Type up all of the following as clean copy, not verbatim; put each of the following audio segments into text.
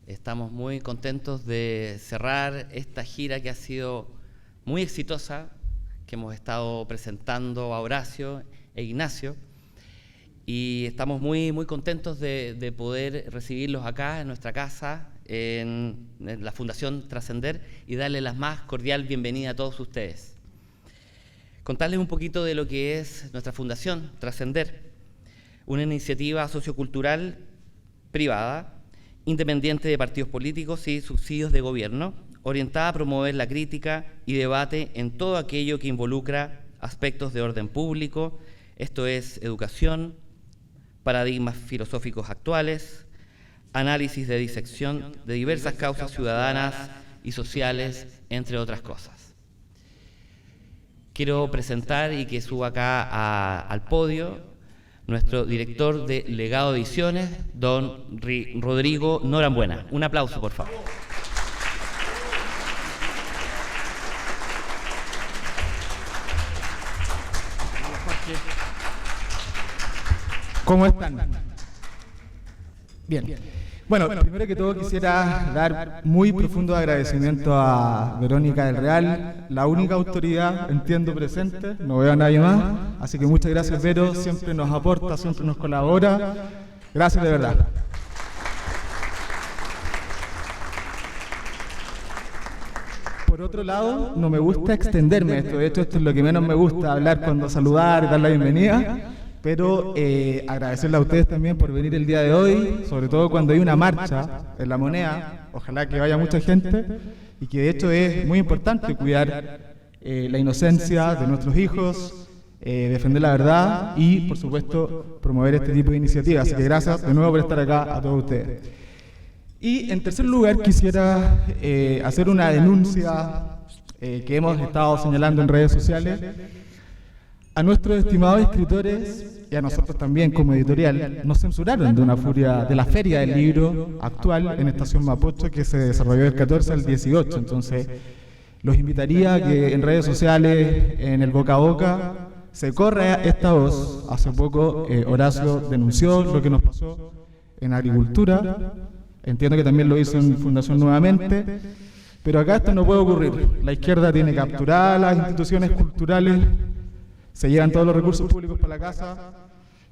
Estamos muy contentos de cerrar esta gira que ha sido muy exitosa, que hemos estado presentando a Horacio e Ignacio, y estamos muy contentos de poder recibirlos acá en nuestra casa, en la Fundación Trascender, y darles la más cordial bienvenida a todos ustedes. Contarles un poquito de lo que es nuestra Fundación Trascender, una iniciativa sociocultural privada, independiente de partidos políticos y subsidios de gobierno, orientada a promover la crítica y debate en todo aquello que involucra aspectos de orden público, esto es educación, paradigmas filosóficos actuales, análisis de disección de diversas causas ciudadanas y sociales, entre otras cosas. Quiero presentar y que suba acá al podio nuestro director de Legado Ediciones, don Rodrigo Norambuena. Un aplauso, por favor. ¿Cómo están? Bien. Bueno, primero que todo quisiera dar muy profundo agradecimiento a Verónica del Real, la única autoridad, entiendo, presente, no veo a nadie más, así que muchas gracias, Vero, siempre nos aporta, siempre nos colabora, gracias de verdad. Por otro lado, no me gusta extenderme esto, de hecho esto es lo que menos me gusta, hablar cuando saludar y dar la bienvenida. Pero agradecerle a ustedes también por venir el día de hoy, sobre todo cuando hay una marcha en La Moneda, ojalá que vaya mucha gente, y que de hecho es muy importante cuidar la inocencia de nuestros hijos, defender la verdad y, por supuesto, promover este tipo de iniciativas. Así que gracias de nuevo por estar acá a todos ustedes. Y en tercer lugar quisiera hacer una denuncia que hemos estado señalando en redes sociales. A nuestros estimados escritores y a nosotros también como editorial nos censuraron de la feria del libro actual en Estación Mapocho que se desarrolló del 14 al 18. Entonces los invitaría a que en redes sociales, en el boca a boca, se corra esta voz. Hace poco Horacio denunció lo que nos pasó en agricultura, entiendo que también lo hizo en Fundación nuevamente, pero acá esto no puede ocurrir. La izquierda tiene capturadas las instituciones culturales, se llevan todos los recursos públicos para la casa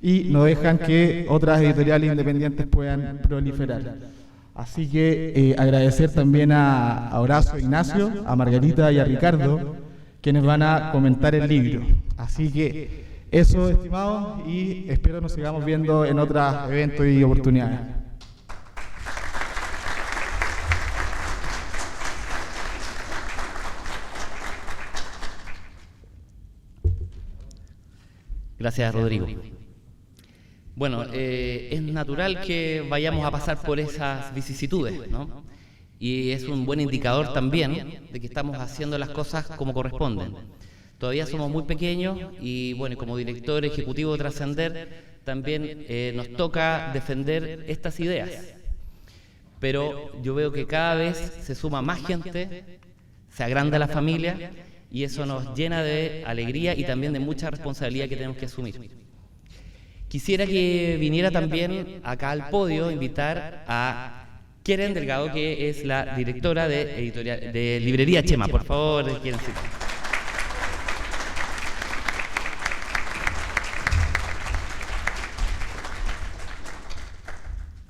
y no dejan que otras editoriales independientes puedan proliferar. Así que agradecer también a Horacio, Ignacio, a Margarita y a Ricardo, quienes van a comentar el libro. Así que eso, estimados, y espero nos sigamos viendo en otros eventos y oportunidades. Gracias, Rodrigo. Bueno, es natural que vayamos a pasar por esas vicisitudes, ¿no? Y es un buen indicador también de que estamos haciendo las cosas como corresponden. Todavía somos muy pequeños y, bueno, como director ejecutivo de Trascender, también nos toca defender estas ideas. Pero yo veo que cada vez se suma más gente, se agranda la familia, y eso nos llena de alegría y también de mucha responsabilidad que tenemos que asumir. Quisiera que viniera también acá al podio invitar a Keren Delgado, que es la directora de Librería Chema. Por favor, Keren.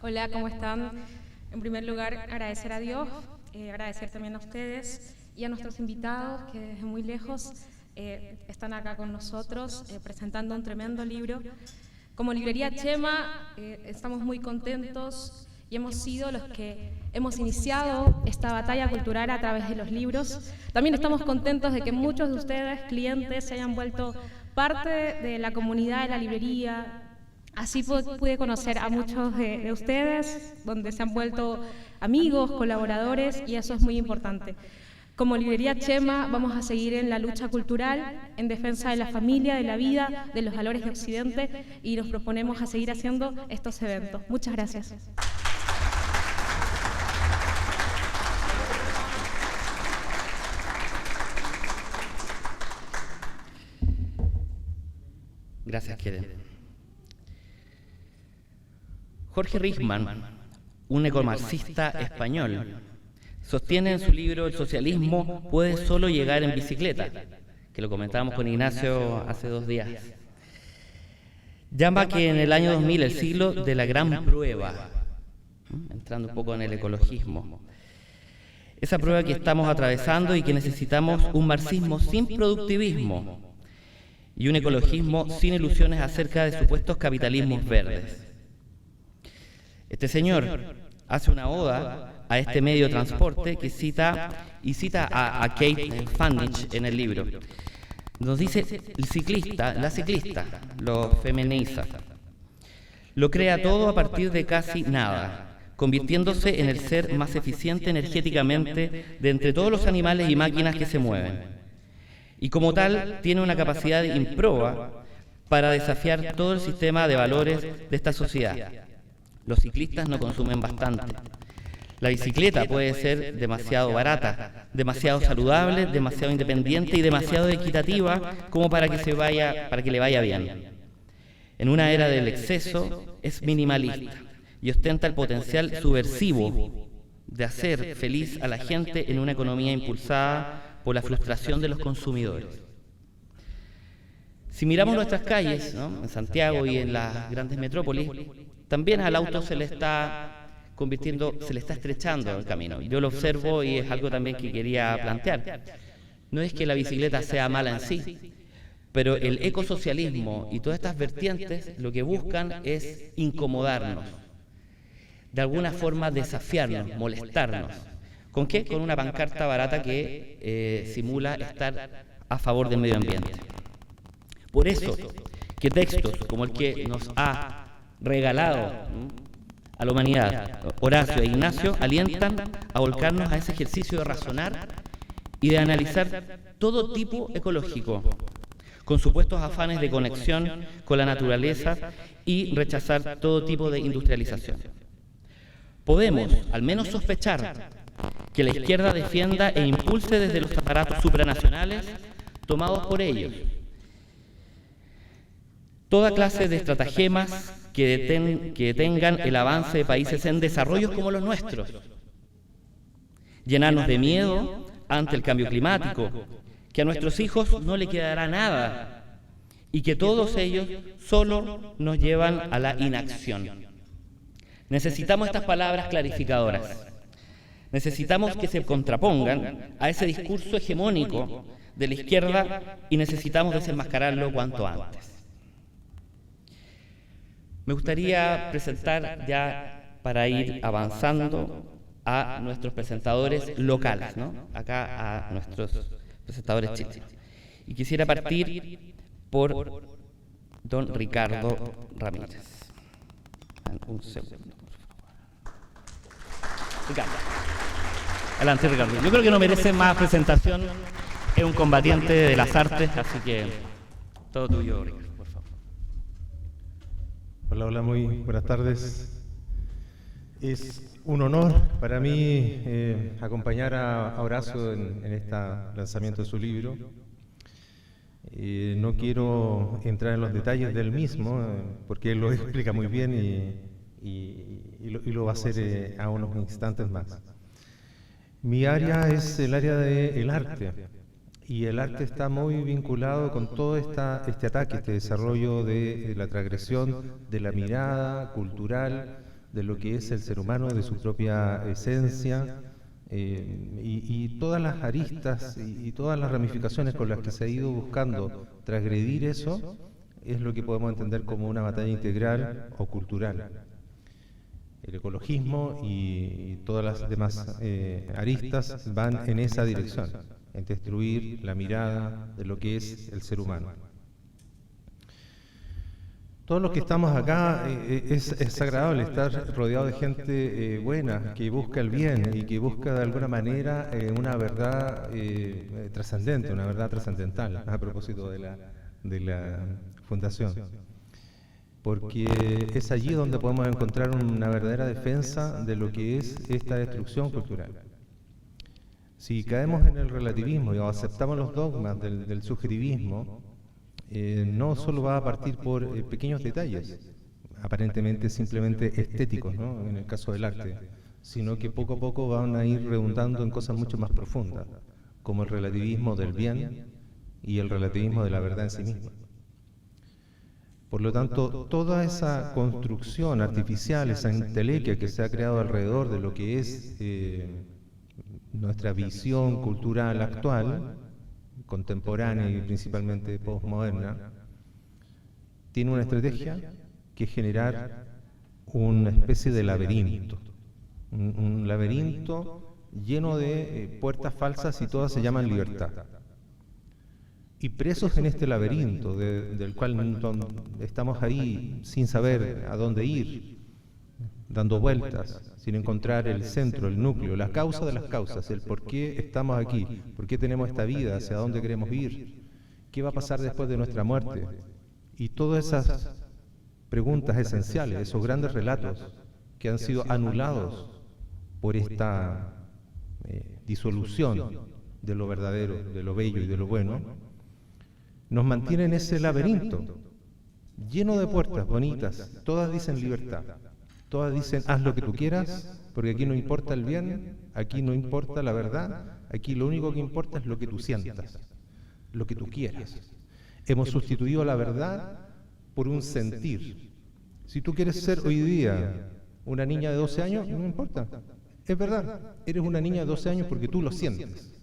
Hola, ¿cómo están? En primer lugar, agradecer a Dios, agradecer también a ustedes y a nuestros invitados que desde muy lejos están acá con nosotros presentando un tremendo libro. Como Librería Chema estamos muy contentos y hemos sido los que hemos iniciado esta batalla cultural a través de los libros. También estamos contentos de que muchos de ustedes, clientes, se hayan vuelto parte de la comunidad de la librería. Así pude conocer a muchos de ustedes, donde se han vuelto amigos, colaboradores, y eso es muy importante. Como Librería Chema vamos a seguir en la lucha cultural, en defensa de la familia, de la vida, de los valores de Occidente, y nos proponemos a seguir haciendo estos eventos. Muchas gracias. Gracias, Keren. Jorge Richman, un ecomarxista español, sostiene en su libro El socialismo puede solo llegar en bicicleta, que lo comentábamos con Ignacio hace 2 días. Llama que en el año 2000, el siglo de la gran prueba, entrando un poco en el ecologismo, esa prueba que estamos atravesando y que necesitamos un marxismo sin productivismo y un ecologismo sin ilusiones acerca de supuestos capitalismos verdes. Este señor hace una oda a este medio de transporte que cita a Kate Fannich en el libro. Nos dice, la ciclista, lo feminiza, lo crea todo a partir de casi nada, convirtiéndose en el ser más eficiente energéticamente de entre todos los animales y máquinas que se mueven. Y como tal, tiene una capacidad improba para desafiar todo el sistema de valores de esta sociedad. Los ciclistas no consumen bastante. La bicicleta puede ser demasiado barata, demasiado saludable, demasiado independiente y demasiado equitativa como para que le vaya bien. En una era del exceso es minimalista y ostenta el potencial subversivo de hacer feliz a la gente en una economía impulsada por la frustración de los consumidores. Si miramos nuestras calles, ¿no?, en Santiago y en las grandes metrópolis, también al auto se le está estrechando el camino. Yo lo observo y es algo también que quería plantear. No es que la bicicleta sea mala en sí, pero el ecosocialismo y todas estas vertientes lo que buscan es incomodarnos, de alguna forma desafiarnos, molestarnos. ¿Con qué? Con una pancarta barata que simula estar a favor del medio ambiente. Por eso, que textos como el que nos ha regalado a la humanidad Horacio e Ignacio alientan a volcarnos a ese ejercicio de razonar y de analizar todo tipo ecológico, con supuestos afanes de conexión con la naturaleza y rechazar todo tipo de industrialización. Podemos, al menos, sospechar que la izquierda defienda e impulse desde los aparatos supranacionales tomados por ellos toda clase de estratagemas que detengan el avance de países en desarrollo como los nuestros, llenarnos de miedo ante el cambio climático, que a nuestros hijos no le quedará nada y que todos ellos solo nos llevan a la inacción. Necesitamos estas palabras clarificadoras. Necesitamos que se contrapongan a ese discurso hegemónico de la izquierda y necesitamos desenmascararlo cuanto antes. Me gustaría presentar ya, para ir avanzando, a nuestros presentadores locales, ¿no? Acá a nuestros presentadores chilenos. Y quisiera partir por don Ricardo Ramírez. Un segundo, por favor. Ricardo. Adelante, Ricardo. Yo creo que no merece más presentación. Es un combatiente de las artes, así que todo tuyo, Ricardo, por favor. Hola, muy buenas tardes. Es un honor para mí acompañar a Horacio en este lanzamiento de su libro. No quiero entrar en los detalles del mismo, porque él lo explica muy bien y lo va a hacer a unos instantes más. Mi área es el área del arte, y el arte está muy vinculado con todo este ataque, este desarrollo de la transgresión de la mirada cultural, de lo que es el ser humano, de su propia esencia, y todas las aristas y todas las ramificaciones con las que se ha ido buscando transgredir eso, es lo que podemos entender como una batalla integral o cultural. El ecologismo y todas las demás aristas van en esa dirección, en destruir la mirada de lo que es el ser humano. Todos los que estamos acá, es agradable estar rodeado de gente buena, que busca el bien y que busca de alguna manera una verdad trascendente, una verdad trascendental, a propósito de la fundación. Porque es allí donde podemos encontrar una verdadera defensa de lo que es esta destrucción cultural. Si caemos en el relativismo y aceptamos los dogmas del subjetivismo, no solo va a partir por pequeños detalles. aparentemente simplemente estéticos, ¿no?, en el caso del arte, sino que poco a poco van a ir redundando en cosas mucho más profundas, como el relativismo del bien y el relativismo de la verdad en sí misma. Por lo tanto, toda esa construcción artificial, esa entelequia que se ha creado alrededor de lo que es nuestra visión cultural actual, contemporánea y principalmente postmoderna, tiene una estrategia que es generar una especie de laberinto, un laberinto lleno de puertas falsas y todas se llaman libertad. Y presos en este laberinto del cual estamos ahí sin saber a dónde ir, dando vueltas, sin encontrar el centro, el núcleo, la causa de las causas, el por qué estamos aquí, por qué tenemos esta vida, hacia dónde queremos ir, qué va a pasar después de nuestra muerte. Y todas esas preguntas esenciales, esos grandes relatos que han sido anulados por esta disolución de lo verdadero, de lo bello y de lo bueno, nos mantiene en ese laberinto, lleno de puertas bonitas, todas dicen libertad, todas dicen haz lo que tú quieras, porque aquí no importa el bien, aquí no importa la verdad, aquí lo único que importa es lo que tú sientas, lo que tú quieras. Hemos sustituido la verdad por un sentir. Si tú quieres ser hoy día una niña de 12 años, no importa, es verdad, eres una niña de 12 años porque tú lo sientes.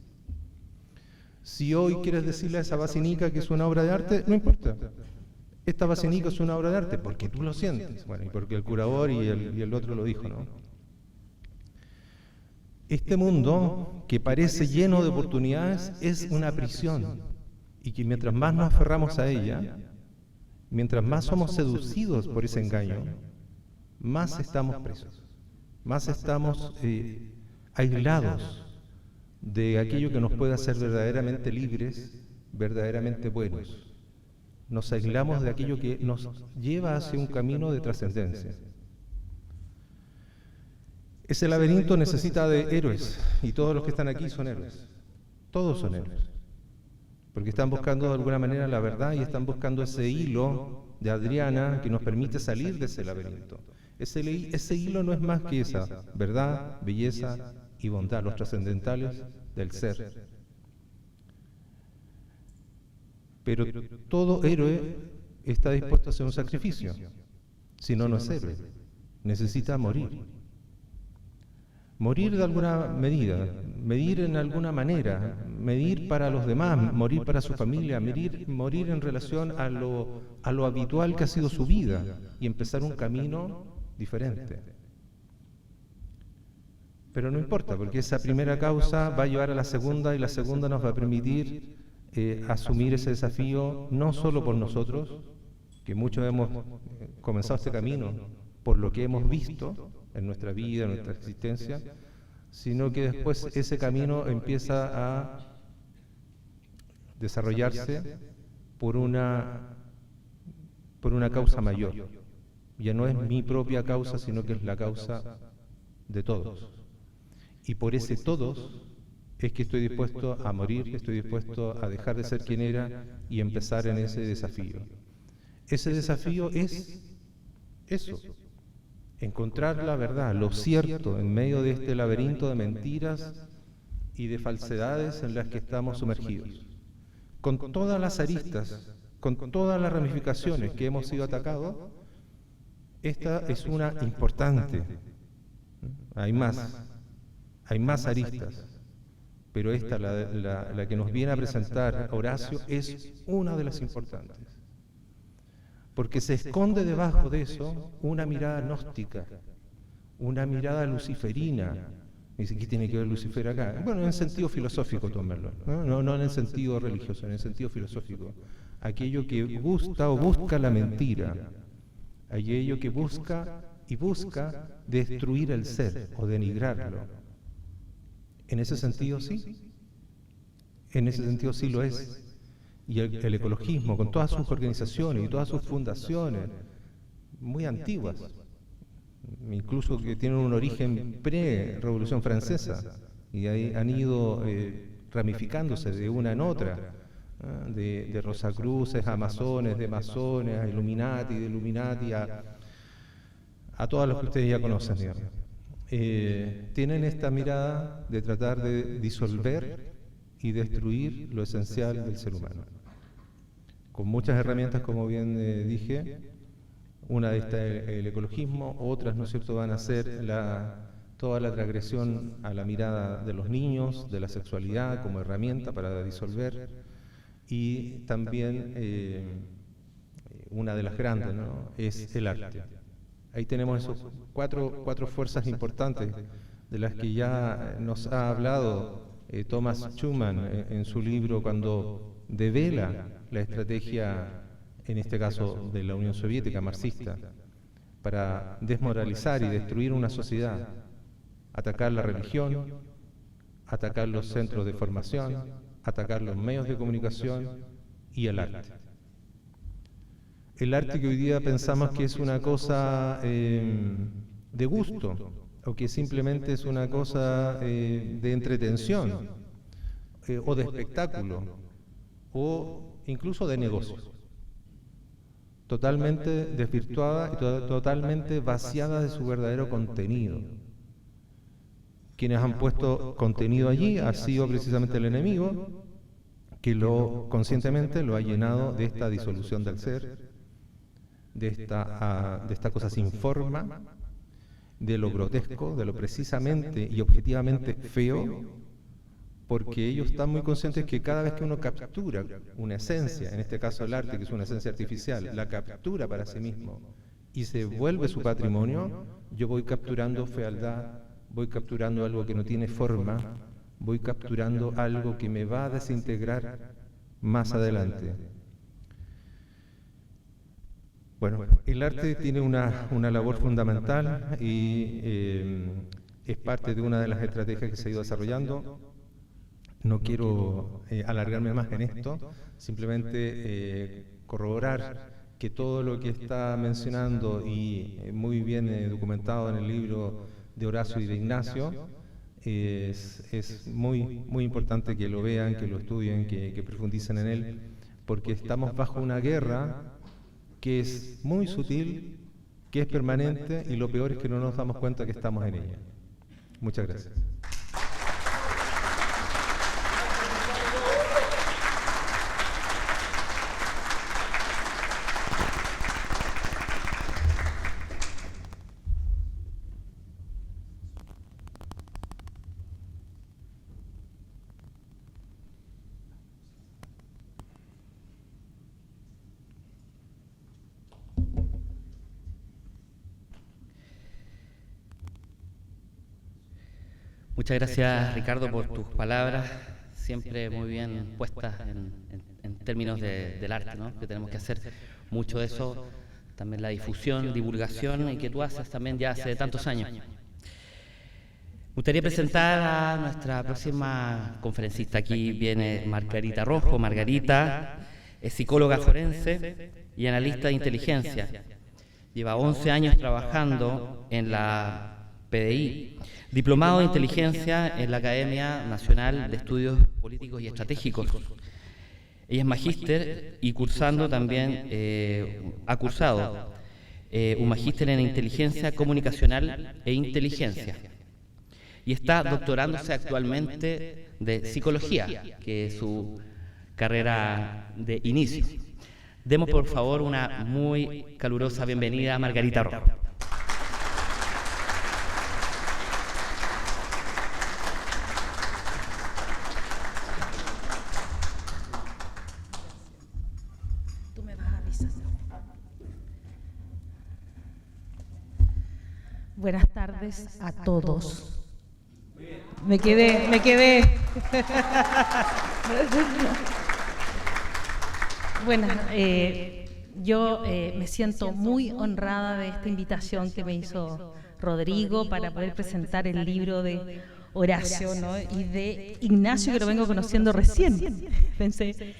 Si hoy quieres decirle a esa basinica que es una obra de arte, no importa. Esta basinica es una obra de arte porque tú lo sientes. Bueno, y porque el curador y el otro lo dijo, ¿no? Este mundo, que parece lleno de oportunidades, es una prisión. Y que mientras más nos aferramos a ella, mientras más somos seducidos por ese engaño, más estamos presos, más estamos aislados de aquello que nos puede hacer verdaderamente libres, verdaderamente buenos. Nos aislamos de aquello que nos lleva hacia un camino de trascendencia. Ese laberinto necesita de héroes, y todos los que están aquí son héroes. Todos son héroes. Porque están buscando de alguna manera la verdad y están buscando ese hilo de Adriana que nos permite salir de ese laberinto. Ese hilo no es más que esa verdad, belleza y bondad, los trascendentales del ser. Pero todo héroe está dispuesto a hacer un sacrificio, si no, no es héroe. Necesita morir. Morir de alguna medida, medir en alguna manera, medir para los demás, morir para su familia, morir en relación a lo habitual que ha sido su vida y empezar un camino diferente. Pero no importa, porque esa primera causa va a llevar a la segunda y la segunda nos va a permitir asumir ese desafío no solo por nosotros, que muchos hemos comenzado este camino por lo que hemos visto en nuestra vida, en nuestra existencia, sino que después ese camino empieza a desarrollarse por una causa mayor. Ya no es mi propia causa, sino que es la causa de todos. Y por ese todos es que estoy dispuesto a morir, estoy dispuesto a dejar de ser quien era y empezar en ese desafío. Ese desafío es eso. Encontrar la verdad, lo cierto, en medio de este laberinto de mentiras y de falsedades en las que estamos sumergidos. Con todas las aristas, con todas las ramificaciones que hemos sido atacados, esta es una importante. Hay más aristas, pero esta, la que nos viene a presentar Horacio, es una de las importantes. Porque se esconde debajo de eso una mirada gnóstica, una mirada luciferina. Y dice, ¿qué tiene que ver Lucifer acá? Bueno, en el sentido filosófico, tómenlo, no en el sentido religioso, en el sentido filosófico. Aquello que gusta o busca la mentira, aquello que busca destruir el ser o denigrarlo. En ese sentido sí, lo es. Y el ecologismo, con todas sus organizaciones y todas sus fundaciones, muy antiguas, incluso que tienen un origen pre-Revolución Francesa, y ahí han ido ramificándose de una en otra, de Rosacruces a masones, de masones a Illuminati, de Illuminati a a todas las que ustedes ya conocen, digamos. Tienen esta mirada de tratar de disolver y destruir lo esencial del ser humano. Con muchas herramientas, como bien dije, una de estas es el ecologismo, otras, ¿no es cierto?, van a ser toda la transgresión a la mirada de los niños, de la sexualidad como herramienta para disolver, y también una de las grandes, ¿no?, es el arte. Ahí tenemos esos cuatro fuerzas importantes de las que ya nos ha hablado Thomas Schumann en su libro cuando devela la estrategia, en este caso de la Unión Soviética marxista, para desmoralizar y destruir una sociedad, atacar la religión, atacar los centros de formación, atacar los medios de comunicación y el arte. El arte que hoy día pensamos que es una cosa de gusto, o que simplemente es una cosa de entretención, o de espectáculo, o incluso de negocio. Totalmente desvirtuada y totalmente vaciada de su verdadero contenido. Quienes han puesto contenido allí ha sido precisamente el enemigo, que conscientemente lo ha llenado de esta disolución del ser, de esta cosa sin forma, de lo grotesco, de lo precisamente y objetivamente feo, porque ellos están muy conscientes que cada vez que uno captura una esencia, en este caso el arte, que es una esencia artificial, la captura para sí mismo y se vuelve su patrimonio, yo voy capturando fealdad, voy capturando algo que no tiene forma, voy capturando algo que me va a desintegrar más adelante. Bueno, el arte tiene una labor fundamental y es parte de una de las estrategias que se ha ido desarrollando. No quiero alargarme más en esto, simplemente corroborar que todo lo que está mencionando y muy bien documentado en el libro de Horacio y de Ignacio es muy importante que lo vean, que lo estudien, que profundicen en él, porque estamos bajo una guerra que es muy sutil, que es permanente, y lo peor es que no nos damos cuenta que estamos en ella. Muchas gracias. Muchas gracias, Ricardo, por tus palabras, siempre muy bien puestas en términos del arte, ¿no?, que tenemos que hacer mucho de eso, también la difusión, divulgación, y que tú haces también ya hace tantos años. Me gustaría presentar a nuestra próxima conferencista. Aquí viene Margarita Rojo. Margarita es psicóloga forense y analista de inteligencia. Lleva 11 años trabajando en la PDI, diplomado de inteligencia en la Academia Nacional de Estudios Políticos y Estratégicos. Ella es magíster y cursando también, ha cursado un magíster en inteligencia comunicacional e inteligencia. Y está doctorándose actualmente de psicología, que es su carrera de inicio. Demos por favor una muy calurosa bienvenida a Margarita Rojo. Buenas tardes a todos. Me quedé. Bueno, yo me siento muy honrada de esta invitación que me hizo Rodrigo para poder presentar el libro de Horacio, ¿no?, y de Ignacio, que lo vengo conociendo recién. Pensé,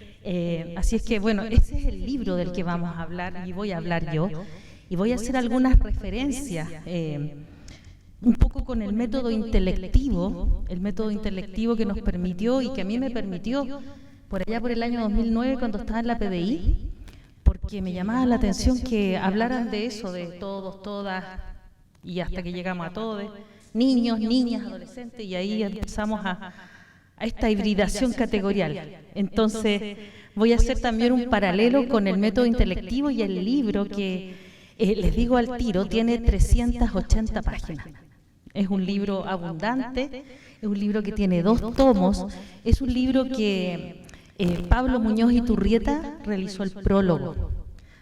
así es que, bueno, ese es el libro del que vamos a hablar y voy a hablar yo. Y voy a hacer algunas referencias, un poco con el método intelectivo que nos permitió y que a mí me permitió por allá por el año 2009 cuando estaba en la PDI, porque me llamaba la atención que hablaran de eso, de todos, todas, y hasta que llegamos a todos, niños, niñas, adolescentes, y ahí empezamos a esta hibridación categorial. Entonces, voy a hacer también un paralelo con el método intelectivo y el libro que, les digo al tiro, tiene 380 páginas. Es un libro abundante, es un libro que tiene 2 tomos, es un libro que Pablo Muñoz Iturrieta realizó el prólogo.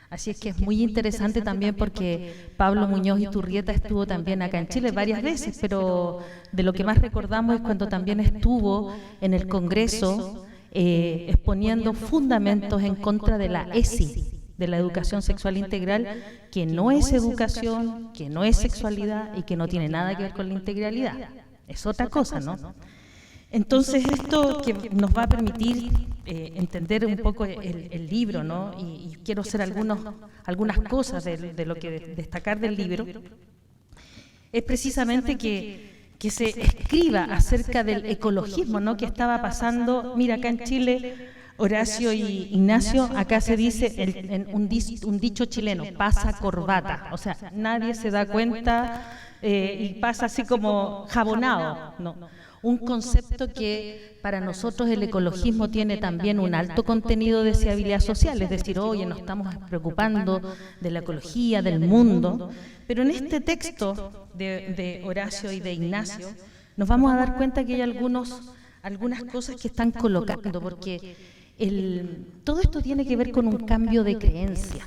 Así es que es muy interesante también porque Pablo Muñoz Iturrieta estuvo también acá en Chile varias veces, pero de lo que más recordamos es cuando también estuvo en el Congreso exponiendo fundamentos en contra de la ESI, de la educación sexual integral, que no es educación, que no es sexualidad y que no tiene nada que ver con la integralidad. Es otra cosa, ¿no? Entonces, esto que nos va a permitir entender un poco el libro, ¿no? Y quiero hacer algunas cosas de lo que destacar del libro, es precisamente que se escriba acerca del ecologismo, ¿no? Que estaba pasando. Mira, acá en Chile, Horacio y Ignacio, acá se dice un dicho chileno, pasa corbata, o sea, nadie se da cuenta y pasa así como jabonado, ¿no? Un concepto que para nosotros el ecologismo tiene también un alto contenido de deseabilidad social, es decir, oye, nos estamos preocupando de la ecología, del mundo, pero en este texto de Horacio y de Ignacio nos vamos a dar cuenta que hay algunas cosas que están colocando, porque todo esto tiene que ver con un cambio de creencia.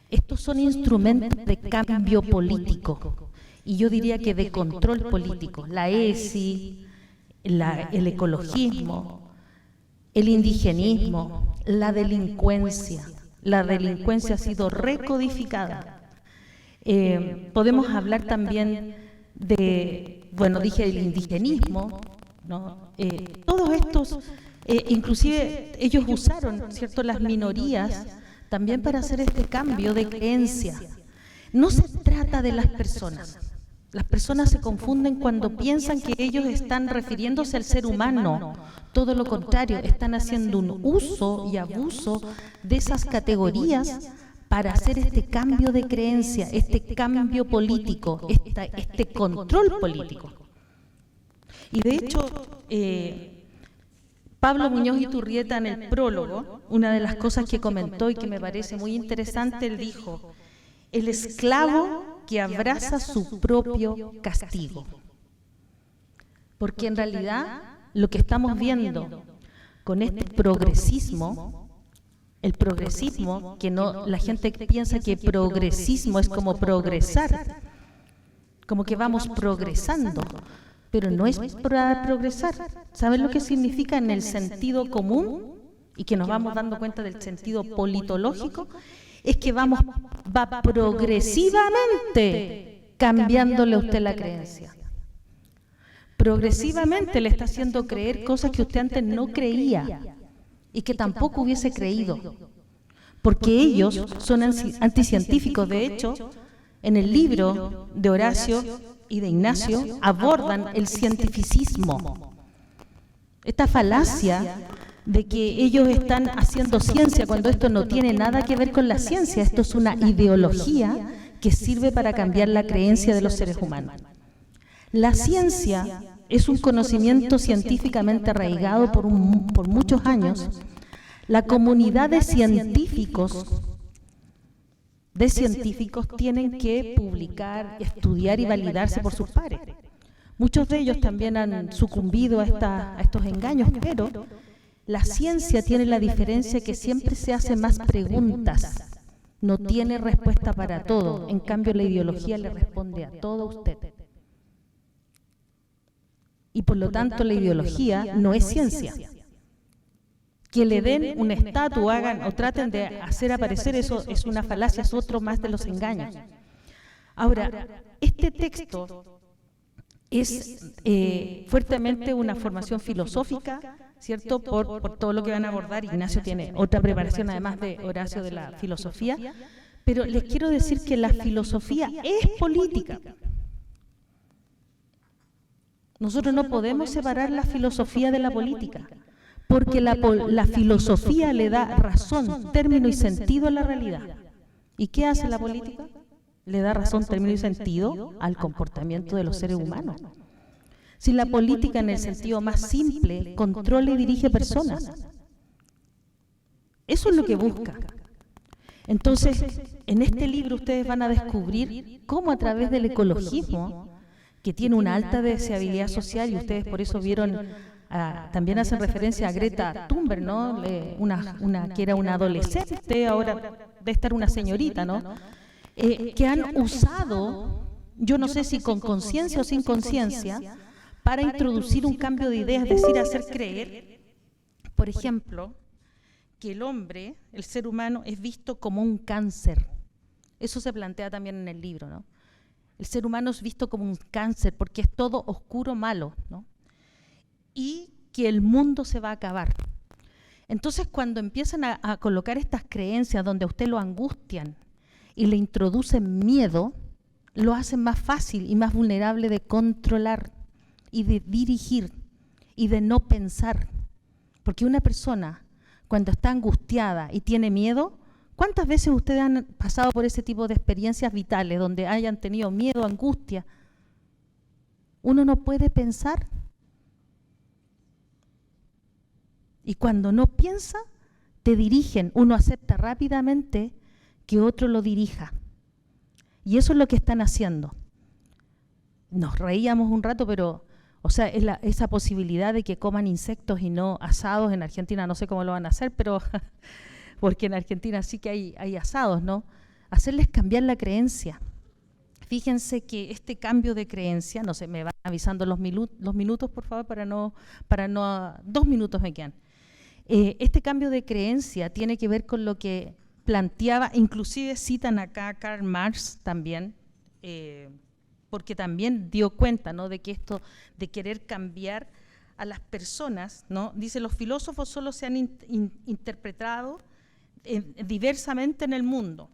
Estos son instrumentos de cambio político, y yo diría que de control político. La ESI, el ecologismo, el indigenismo, la delincuencia. La delincuencia ha sido recodificada. Podemos hablar también de, bueno, dije el indigenismo, ¿no? Todos estos, inclusive ellos usaron, ¿cierto?, las minorías también para hacer este cambio de creencia. No se trata de las personas. Las personas se confunden cuando piensan que ellos están refiriéndose al ser humano. Todo lo contrario, están haciendo un uso y abuso de esas categorías para hacer este cambio de creencia, este cambio político, este control político. Y de hecho, Pablo Muñoz Iturrieta en el prólogo, una de las cosas que comentó y que me parece muy interesante, él dijo: el esclavo que abraza su propio castigo. Porque en realidad lo que estamos viendo con este progresismo, el progresismo, que no, la gente piensa que progresismo es como progresar, como que vamos progresando, pero no es para progresar. ¿Saben lo que significa en el sentido común? Y que nos vamos dando cuenta del sentido politológico, es que va progresivamente cambiándole a usted la creencia. Progresivamente le está haciendo creer cosas que usted antes no creía y que tampoco hubiese creído, porque ellos son anticientíficos. De hecho, en el libro de Horacio y de Ignacio abordan el cientificismo, esta falacia de que ellos están haciendo ciencia cuando esto no tiene nada que ver con la ciencia. Esto es una ideología que sirve para cambiar la creencia de los seres humanos. La ciencia es un conocimiento científicamente arraigado por muchos años. La comunidad de científicos tienen que publicar, estudiar y validarse por sus pares. Muchos de ellos también han sucumbido a estos engaños, pero la ciencia tiene la diferencia que siempre se hace más preguntas, no tiene respuesta para todo. En cambio, la ideología le responde a todo usted. Y por lo tanto, la ideología no es ciencia. Que le den un estatus, hagan o traten de hacer aparecer eso, es una falacia, es otro más de los engaños. Ahora, este texto es fuertemente una formación filosófica, ¿cierto? Por todo lo que van a abordar. Ignacio tiene otra preparación, además de Horacio, de la filosofía. Pero les quiero decir que la filosofía es política. Nosotros no podemos separar la filosofía de la política, porque la filosofía le da razón, término y sentido a la realidad. ¿Y qué hace la política? le da razón, término y sentido al comportamiento de los seres humanos. Si la política, en el sentido más simple, controla y dirige personas, eso es lo que busca. Entonces, en este libro ustedes van a descubrir cómo a través del ecologismo, que tiene una alta deseabilidad social, y ustedes por eso vieron, también hacen referencia a Greta Thunberg, ¿no? Una que era una adolescente, ahora debe estar una señorita, ¿no? Que han usado, yo no sé si con conciencia o sin conciencia, para introducir un cambio de ideas, es decir, hacer creer, por ejemplo, que el hombre, el ser humano, es visto como un cáncer. Eso se plantea también en el libro, ¿no? El ser humano es visto como un cáncer porque es todo oscuro, malo, ¿no? Y que el mundo se va a acabar. Entonces, cuando empiezan a colocar estas creencias donde a usted lo angustian y le introducen miedo, lo hacen más fácil y más vulnerable de controlar y de dirigir y de no pensar. Porque una persona, cuando está angustiada y tiene miedo, ¿cuántas veces ustedes han pasado por ese tipo de experiencias vitales donde hayan tenido miedo, angustia? Uno no puede pensar. Y cuando no piensa, te dirigen. Uno acepta rápidamente que otro lo dirija. Y eso es lo que están haciendo. Nos reíamos un rato, pero, o sea, esa posibilidad de que coman insectos y no asados en Argentina, no sé cómo lo van a hacer, pero porque en Argentina sí que hay asados, ¿no? Hacerles cambiar la creencia. Fíjense que este cambio de creencia, no sé, me van avisando los minutos, por favor, para no 2 minutos me quedan. Este cambio de creencia tiene que ver con lo que planteaba, inclusive citan acá a Karl Marx también, porque también dio cuenta, ¿no?, de que esto de querer cambiar a las personas, ¿no? Dice, los filósofos solo se han interpretado diversamente en el mundo.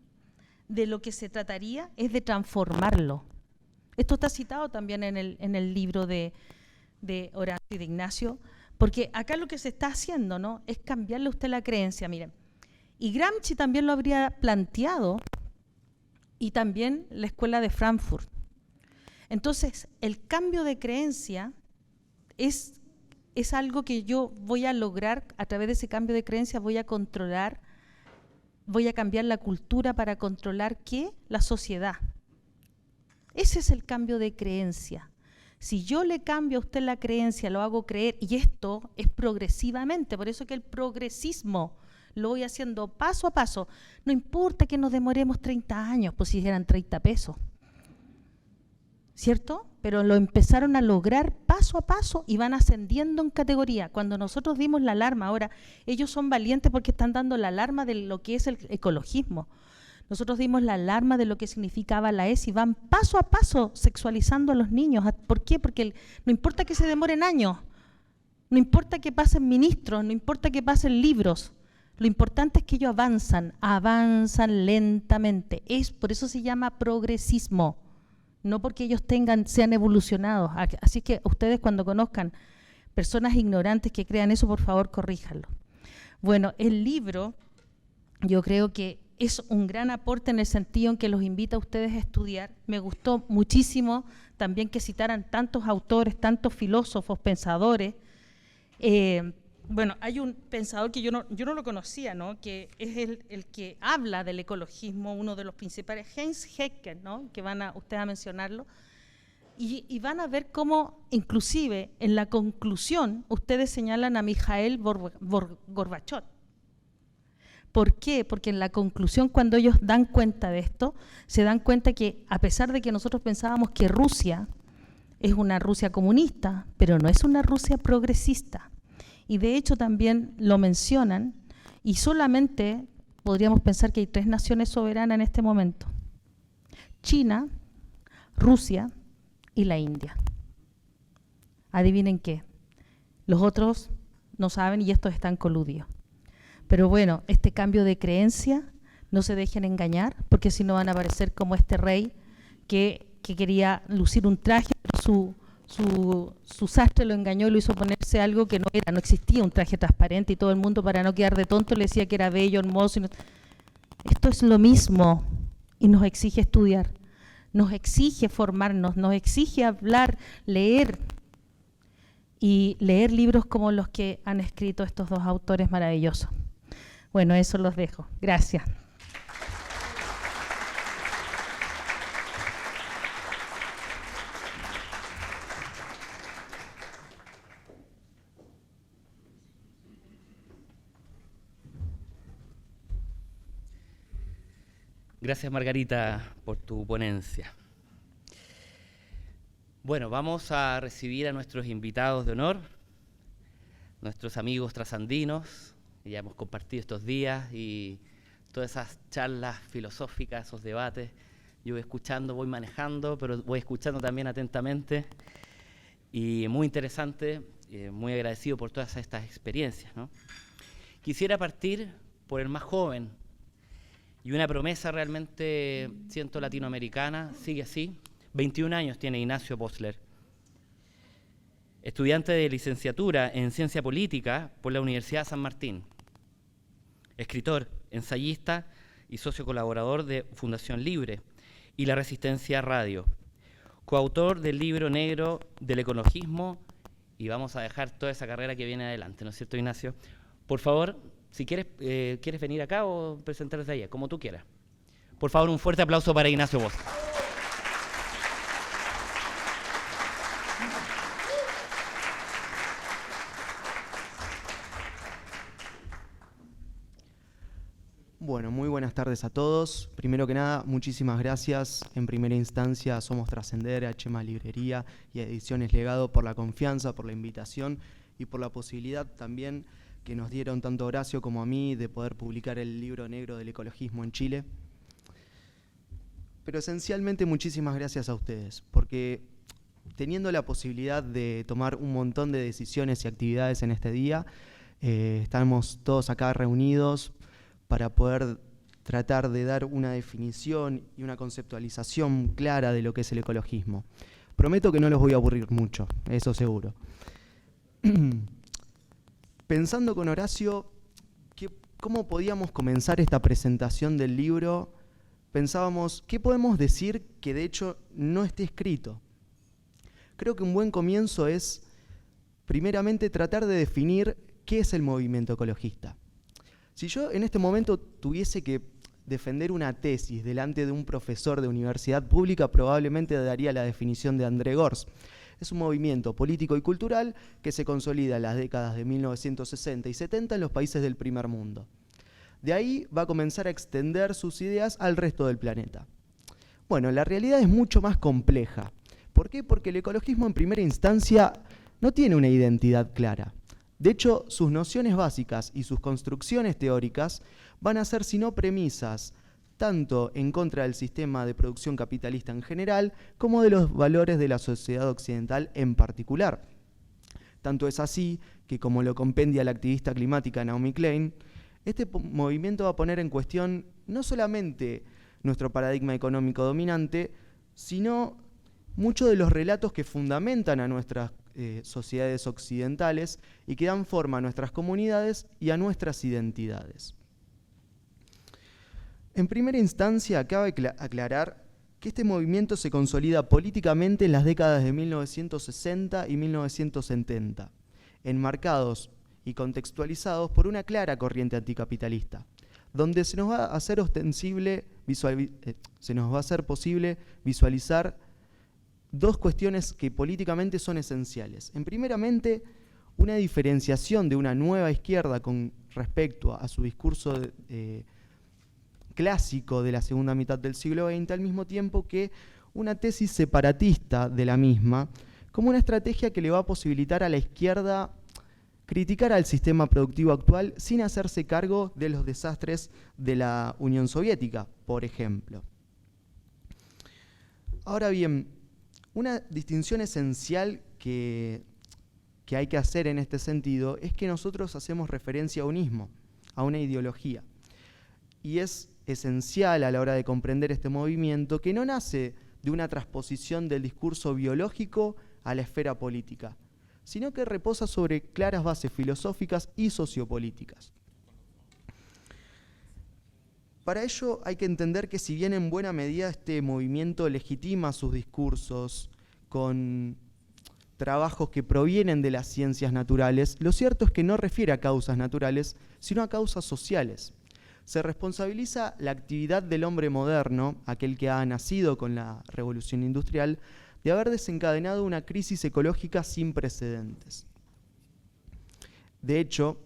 De lo que se trataría es de transformarlo. Esto está citado también en el libro de Horacio y de Ignacio, porque acá lo que se está haciendo, ¿no?, es cambiarle a usted la creencia. Miren, y Gramsci también lo habría planteado, y también la Escuela de Frankfurt. Entonces, el cambio de creencia es algo que yo voy a lograr, a través de ese cambio de creencia voy a controlar, voy a cambiar la cultura para controlar, ¿qué? La sociedad. Ese es el cambio de creencia. Si yo le cambio a usted la creencia, lo hago creer, y esto es progresivamente, por eso que el progresismo lo voy haciendo paso a paso. No importa que nos demoremos 30 años, pues si eran 30 pesos. ¿Cierto? Pero lo empezaron a lograr paso a paso y van ascendiendo en categoría. Cuando nosotros dimos la alarma, ahora ellos son valientes porque están dando la alarma de lo que es el ecologismo. Nosotros dimos la alarma de lo que significaba la ESI, van paso a paso sexualizando a los niños. ¿Por qué? Porque no importa que se demoren años, no importa que pasen ministros, no importa que pasen libros, lo importante es que ellos avanzan lentamente. Por eso se llama progresismo, no porque ellos sean evolucionados. Así que ustedes, cuando conozcan personas ignorantes que crean eso, por favor, corríjanlo. Bueno, el libro yo creo que es un gran aporte en el sentido en que los invita a ustedes a estudiar. Me gustó muchísimo también que citaran tantos autores, tantos filósofos, pensadores. Bueno, hay un pensador que yo no lo conocía, ¿no?, que es el que habla del ecologismo, uno de los principales, Heinz Hecker, ¿no?, que ustedes a mencionarlo, y van a ver cómo, inclusive, en la conclusión, ustedes señalan a Mikhail Gorbachev. ¿Por qué? Porque en la conclusión, cuando ellos dan cuenta de esto, se dan cuenta que, a pesar de que nosotros pensábamos que Rusia es una Rusia comunista, pero no es una Rusia progresista. Y de hecho también lo mencionan, y solamente podríamos pensar que hay 3 naciones soberanas en este momento: China, Rusia y la India. Adivinen qué, los otros no saben y estos están coludidos. Pero bueno, este cambio de creencia, no se dejen engañar, porque si no van a aparecer como este rey que quería lucir un traje, pero su sastre lo engañó y lo hizo ponerse algo que no existía un traje transparente, y todo el mundo, para no quedar de tonto, le decía que era bello, hermoso. Esto es lo mismo y nos exige estudiar. nos exige formarnos, nos exige hablar, leer, y leer libros como los que han escrito estos dos autores maravillosos. Bueno, eso los dejo. Gracias. Gracias, Margarita, por tu ponencia. Bueno, vamos a recibir a nuestros invitados de honor, nuestros amigos trasandinos, que ya hemos compartido estos días y todas esas charlas filosóficas, esos debates. Yo voy escuchando, voy manejando, pero voy escuchando también atentamente. Y muy interesante, muy agradecido por todas estas experiencias, ¿no? Quisiera partir por el más joven, y una promesa realmente, siento, latinoamericana, sigue así. 21 años tiene Ignacio Bosler, estudiante de licenciatura en Ciencia Política por la Universidad San Martín, escritor, ensayista y socio colaborador de Fundación Libre y La Resistencia Radio, coautor del libro negro del ecologismo, y vamos a dejar toda esa carrera que viene adelante, ¿no es cierto, Ignacio? Por favor, si quieres, ¿quieres venir acá o presentar desde allá? Como tú quieras. Por favor, un fuerte aplauso para Ignacio Bosler. Bueno, muy buenas tardes a todos. Primero que nada, muchísimas gracias. En primera instancia, Somos Trascender, a Chema Librería y a Ediciones Legado por la confianza, por la invitación y por la posibilidad también que nos dieron tanto a Horacio como a mí de poder publicar el libro negro del ecologismo en Chile. Pero esencialmente muchísimas gracias a ustedes, porque teniendo la posibilidad de tomar un montón de decisiones y actividades en este día, estamos todos acá reunidos para poder tratar de dar una definición y una conceptualización clara de lo que es el ecologismo. Prometo que no los voy a aburrir mucho, eso seguro. Pensando con Horacio, ¿cómo podíamos comenzar esta presentación del libro? Pensábamos, ¿qué podemos decir que de hecho no esté escrito? Creo que un buen comienzo es, primeramente, tratar de definir qué es el movimiento ecologista. Si yo en este momento tuviese que defender una tesis delante de un profesor de universidad pública, probablemente daría la definición de André Gorz. Es un movimiento político y cultural que se consolida en las décadas de 1960 y 70 en los países del primer mundo. De ahí va a comenzar a extender sus ideas al resto del planeta. Bueno, la realidad es mucho más compleja. ¿Por qué? Porque el ecologismo en primera instancia no tiene una identidad clara. De hecho, sus nociones básicas y sus construcciones teóricas van a ser sino premisas, tanto en contra del sistema de producción capitalista en general, como de los valores de la sociedad occidental en particular. Tanto es así que, como lo compendia la activista climática Naomi Klein, este movimiento va a poner en cuestión no solamente nuestro paradigma económico dominante, sino muchos de los relatos que fundamentan a nuestras sociedades occidentales y que dan forma a nuestras comunidades y a nuestras identidades. En primera instancia, cabe aclarar que este movimiento se consolida políticamente en las décadas de 1960 y 1970, enmarcados y contextualizados por una clara corriente anticapitalista, donde se nos va a hacer posible visualizar dos cuestiones que políticamente son esenciales. En primeramente, una diferenciación de una nueva izquierda con respecto a su discurso clásico de la segunda mitad del siglo XX, al mismo tiempo que una tesis separatista de la misma, como una estrategia que le va a posibilitar a la izquierda criticar al sistema productivo actual sin hacerse cargo de los desastres de la Unión Soviética, por ejemplo. Ahora bien, una distinción esencial que hay que hacer en este sentido es que nosotros hacemos referencia a un ismo, a una ideología. Y es esencial a la hora de comprender este movimiento que no nace de una transposición del discurso biológico a la esfera política, sino que reposa sobre claras bases filosóficas y sociopolíticas. Para ello hay que entender que si bien en buena medida este movimiento legitima sus discursos con trabajos que provienen de las ciencias naturales, lo cierto es que no refiere a causas naturales, sino a causas sociales. Se responsabiliza la actividad del hombre moderno, aquel que ha nacido con la revolución industrial, de haber desencadenado una crisis ecológica sin precedentes. De hecho,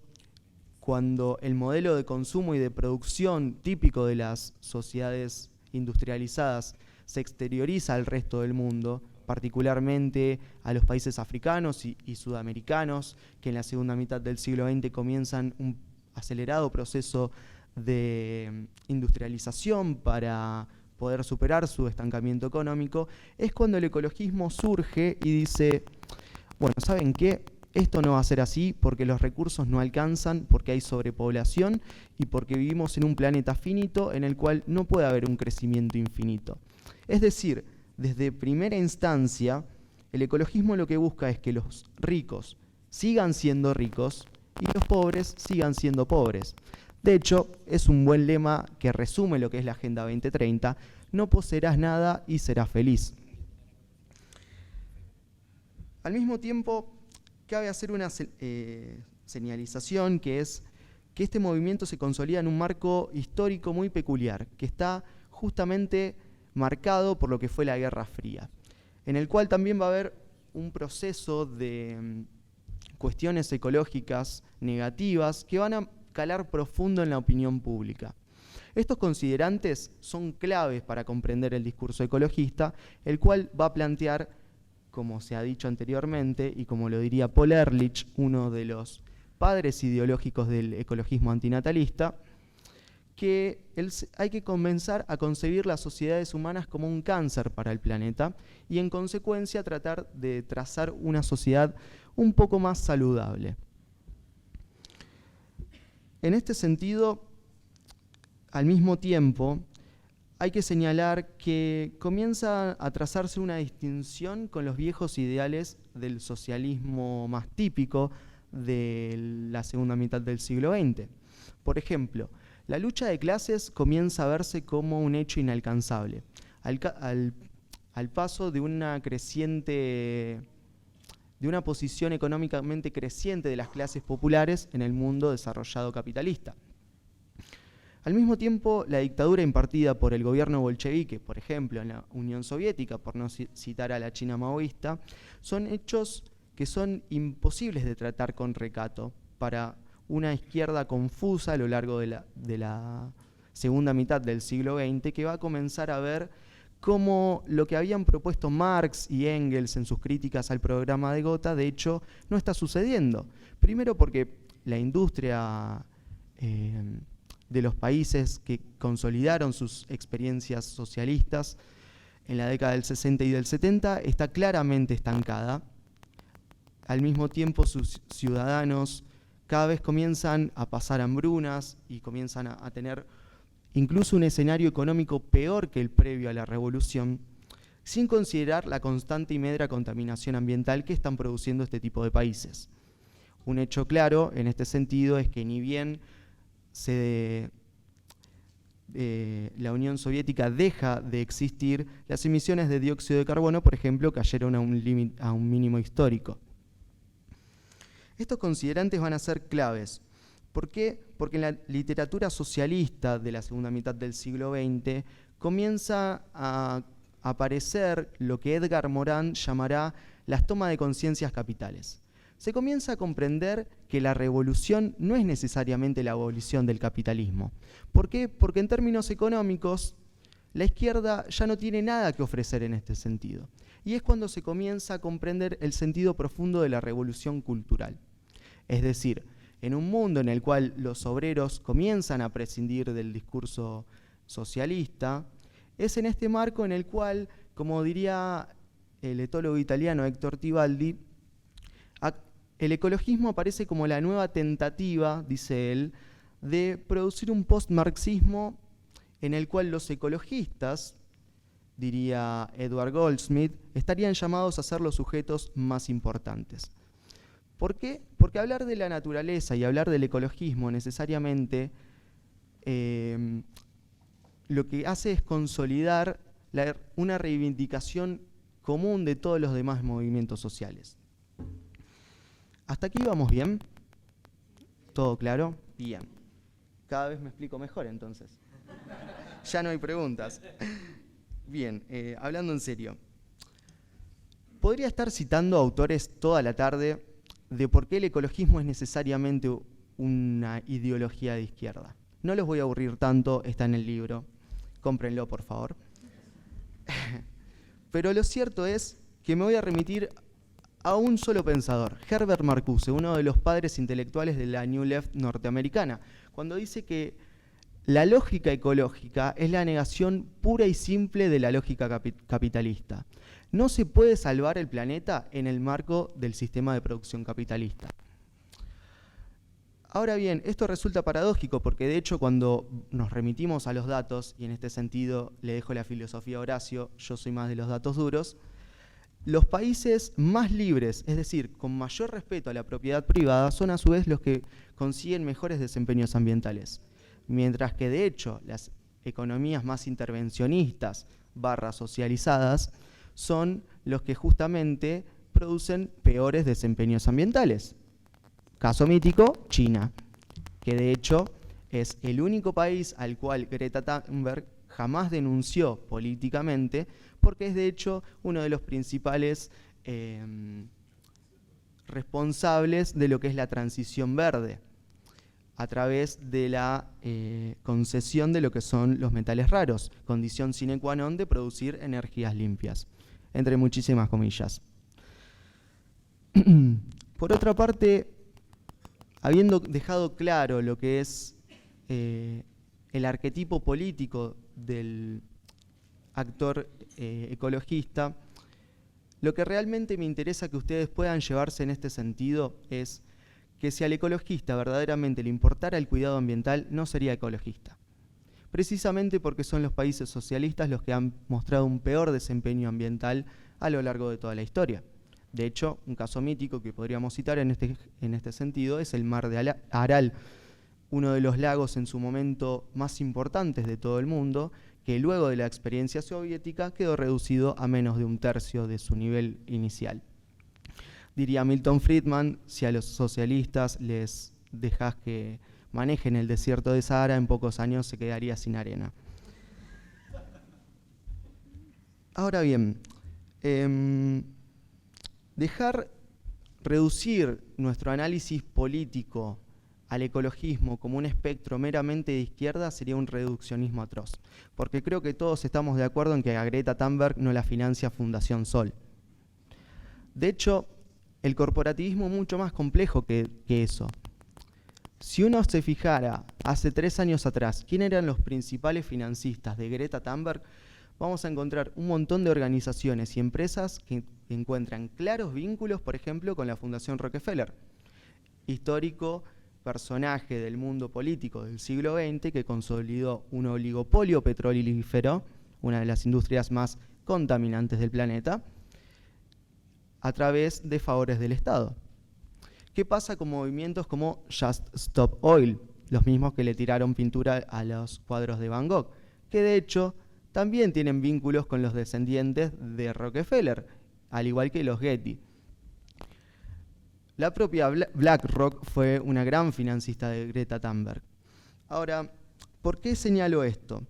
cuando el modelo de consumo y de producción típico de las sociedades industrializadas se exterioriza al resto del mundo, particularmente a los países africanos y sudamericanos, que en la segunda mitad del siglo XX comienzan un acelerado proceso de industrialización para poder superar su estancamiento económico, es cuando el ecologismo surge y dice, bueno, ¿saben qué? Esto no va a ser así porque los recursos no alcanzan, porque hay sobrepoblación y porque vivimos en un planeta finito en el cual no puede haber un crecimiento infinito. Es decir, desde primera instancia, el ecologismo lo que busca es que los ricos sigan siendo ricos y los pobres sigan siendo pobres. De hecho, es un buen lema que resume lo que es la Agenda 2030, no poseerás nada y serás feliz. Al mismo tiempo, cabe hacer una señalización que es que este movimiento se consolida en un marco histórico muy peculiar, que está justamente marcado por lo que fue la Guerra Fría, en el cual también va a haber un proceso de cuestiones ecológicas negativas que van a calar profundo en la opinión pública. Estos considerantes son claves para comprender el discurso ecologista, el cual va a plantear, como se ha dicho anteriormente, y como lo diría Paul Ehrlich, uno de los padres ideológicos del ecologismo antinatalista, que hay que comenzar a concebir las sociedades humanas como un cáncer para el planeta y en consecuencia tratar de trazar una sociedad un poco más saludable. En este sentido, al mismo tiempo, hay que señalar que comienza a trazarse una distinción con los viejos ideales del socialismo más típico de la segunda mitad del siglo XX. Por ejemplo, la lucha de clases comienza a verse como un hecho inalcanzable, al paso de una posición económicamente creciente de las clases populares en el mundo desarrollado capitalista. Al mismo tiempo, la dictadura impartida por el gobierno bolchevique, por ejemplo, en la Unión Soviética, por no citar a la China maoísta, son hechos que son imposibles de tratar con recato para una izquierda confusa a lo largo de la segunda mitad del siglo XX, que va a comenzar a ver cómo lo que habían propuesto Marx y Engels en sus críticas al programa de Gotha, de hecho, no está sucediendo. Primero porque la industria de los países que consolidaron sus experiencias socialistas en la década del 60 y del 70 está claramente estancada. Al mismo tiempo, sus ciudadanos cada vez comienzan a pasar hambrunas y comienzan a tener incluso un escenario económico peor que el previo a la revolución, sin considerar la constante y medra contaminación ambiental que están produciendo este tipo de países. Un hecho claro en este sentido es que ni bien la Unión Soviética deja de existir, las emisiones de dióxido de carbono, por ejemplo, cayeron a un mínimo histórico. Estos considerantes van a ser claves. ¿Por qué? Porque en la literatura socialista de la segunda mitad del siglo XX comienza a aparecer lo que Edgar Morin llamará las tomas de conciencias capitales. Se comienza a comprender que la revolución no es necesariamente la abolición del capitalismo. ¿Por qué? Porque en términos económicos, la izquierda ya no tiene nada que ofrecer en este sentido. Y es cuando se comienza a comprender el sentido profundo de la revolución cultural. Es decir, en un mundo en el cual los obreros comienzan a prescindir del discurso socialista, es en este marco en el cual, como diría el etólogo italiano Héctor Tibaldi, el ecologismo aparece como la nueva tentativa, dice él, de producir un post-marxismo en el cual los ecologistas, diría Edward Goldsmith, estarían llamados a ser los sujetos más importantes. ¿Por qué? Porque hablar de la naturaleza y hablar del ecologismo necesariamente lo que hace es consolidar una reivindicación común de todos los demás movimientos sociales. ¿Hasta aquí vamos bien? ¿Todo claro? Bien. Cada vez me explico mejor entonces. Ya no hay preguntas. Bien, hablando en serio. Podría estar citando autores toda la tarde de por qué el ecologismo es necesariamente una ideología de izquierda. No los voy a aburrir tanto, está en el libro. Cómprenlo, por favor. Pero lo cierto es que me voy a remitir a un solo pensador, Herbert Marcuse, uno de los padres intelectuales de la New Left norteamericana, cuando dice que la lógica ecológica es la negación pura y simple de la lógica capitalista. No se puede salvar el planeta en el marco del sistema de producción capitalista. Ahora bien, esto resulta paradójico porque de hecho cuando nos remitimos a los datos, y en este sentido le dejo la filosofía a Horacio, yo soy más de los datos duros, los países más libres, es decir, con mayor respeto a la propiedad privada, son a su vez los que consiguen mejores desempeños ambientales. Mientras que de hecho las economías más intervencionistas / socializadas son los que justamente producen peores desempeños ambientales. Caso mítico, China, que de hecho es el único país al cual Greta Thunberg jamás denunció políticamente, porque es de hecho uno de los principales responsables de lo que es la transición verde, a través de la concesión de lo que son los metales raros, condición sine qua non de producir energías limpias, entre muchísimas comillas. Por otra parte, habiendo dejado claro lo que es el arquetipo político del actor ecologista, lo que realmente me interesa que ustedes puedan llevarse en este sentido es que si al ecologista verdaderamente le importara el cuidado ambiental, no sería ecologista. Precisamente porque son los países socialistas los que han mostrado un peor desempeño ambiental a lo largo de toda la historia. De hecho, un caso mítico que podríamos citar en este sentido es el mar de Aral, uno de los lagos en su momento más importantes de todo el mundo, que luego de la experiencia soviética quedó reducido a menos de 1/3 de su nivel inicial. Diría Milton Friedman, si a los socialistas les dejas que manejen el desierto de Sahara, en pocos años se quedaría sin arena. Ahora bien, reducir nuestro análisis político al ecologismo como un espectro meramente de izquierda sería un reduccionismo atroz, porque creo que todos estamos de acuerdo en que a Greta Thunberg no la financia Fundación Sol. De hecho, el corporativismo es mucho más complejo que eso. Si uno se fijara hace 3 años atrás quién eran los principales financistas de Greta Thunberg, vamos a encontrar un montón de organizaciones y empresas que encuentran claros vínculos, por ejemplo, con la Fundación Rockefeller, histórico personaje del mundo político del siglo XX que consolidó un oligopolio petrolífero, una de las industrias más contaminantes del planeta, a través de favores del Estado. ¿Qué pasa con movimientos como Just Stop Oil? Los mismos que le tiraron pintura a los cuadros de Van Gogh, que de hecho también tienen vínculos con los descendientes de Rockefeller, al igual que los Getty. La propia BlackRock fue una gran financista de Greta Thunberg. Ahora, ¿por qué señalo esto?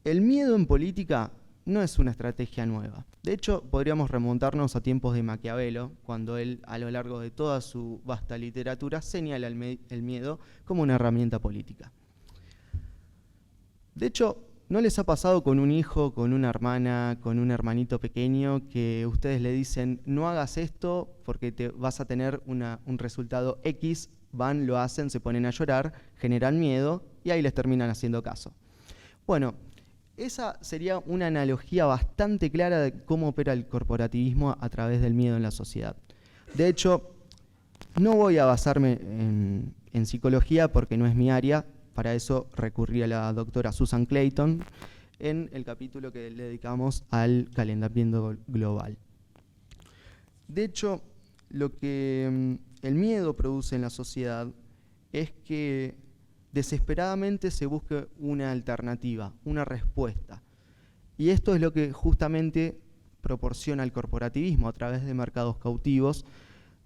El miedo en política no es una estrategia nueva. De hecho, podríamos remontarnos a tiempos de Maquiavelo, cuando él, a lo largo de toda su vasta literatura, señala el miedo como una herramienta política. De hecho, ¿no les ha pasado con un hijo, con una hermana, con un hermanito pequeño que ustedes le dicen no hagas esto porque te vas a tener un resultado X, van, lo hacen, se ponen a llorar, generan miedo y ahí les terminan haciendo caso? Bueno, esa sería una analogía bastante clara de cómo opera el corporativismo a través del miedo en la sociedad. De hecho, no voy a basarme en psicología porque no es mi área. Para eso recurrí a la doctora Susan Clayton en el capítulo que le dedicamos al calentamiento global. De hecho, lo que el miedo produce en la sociedad es que desesperadamente se busque una alternativa, una respuesta. Y esto es lo que justamente proporciona el corporativismo a través de mercados cautivos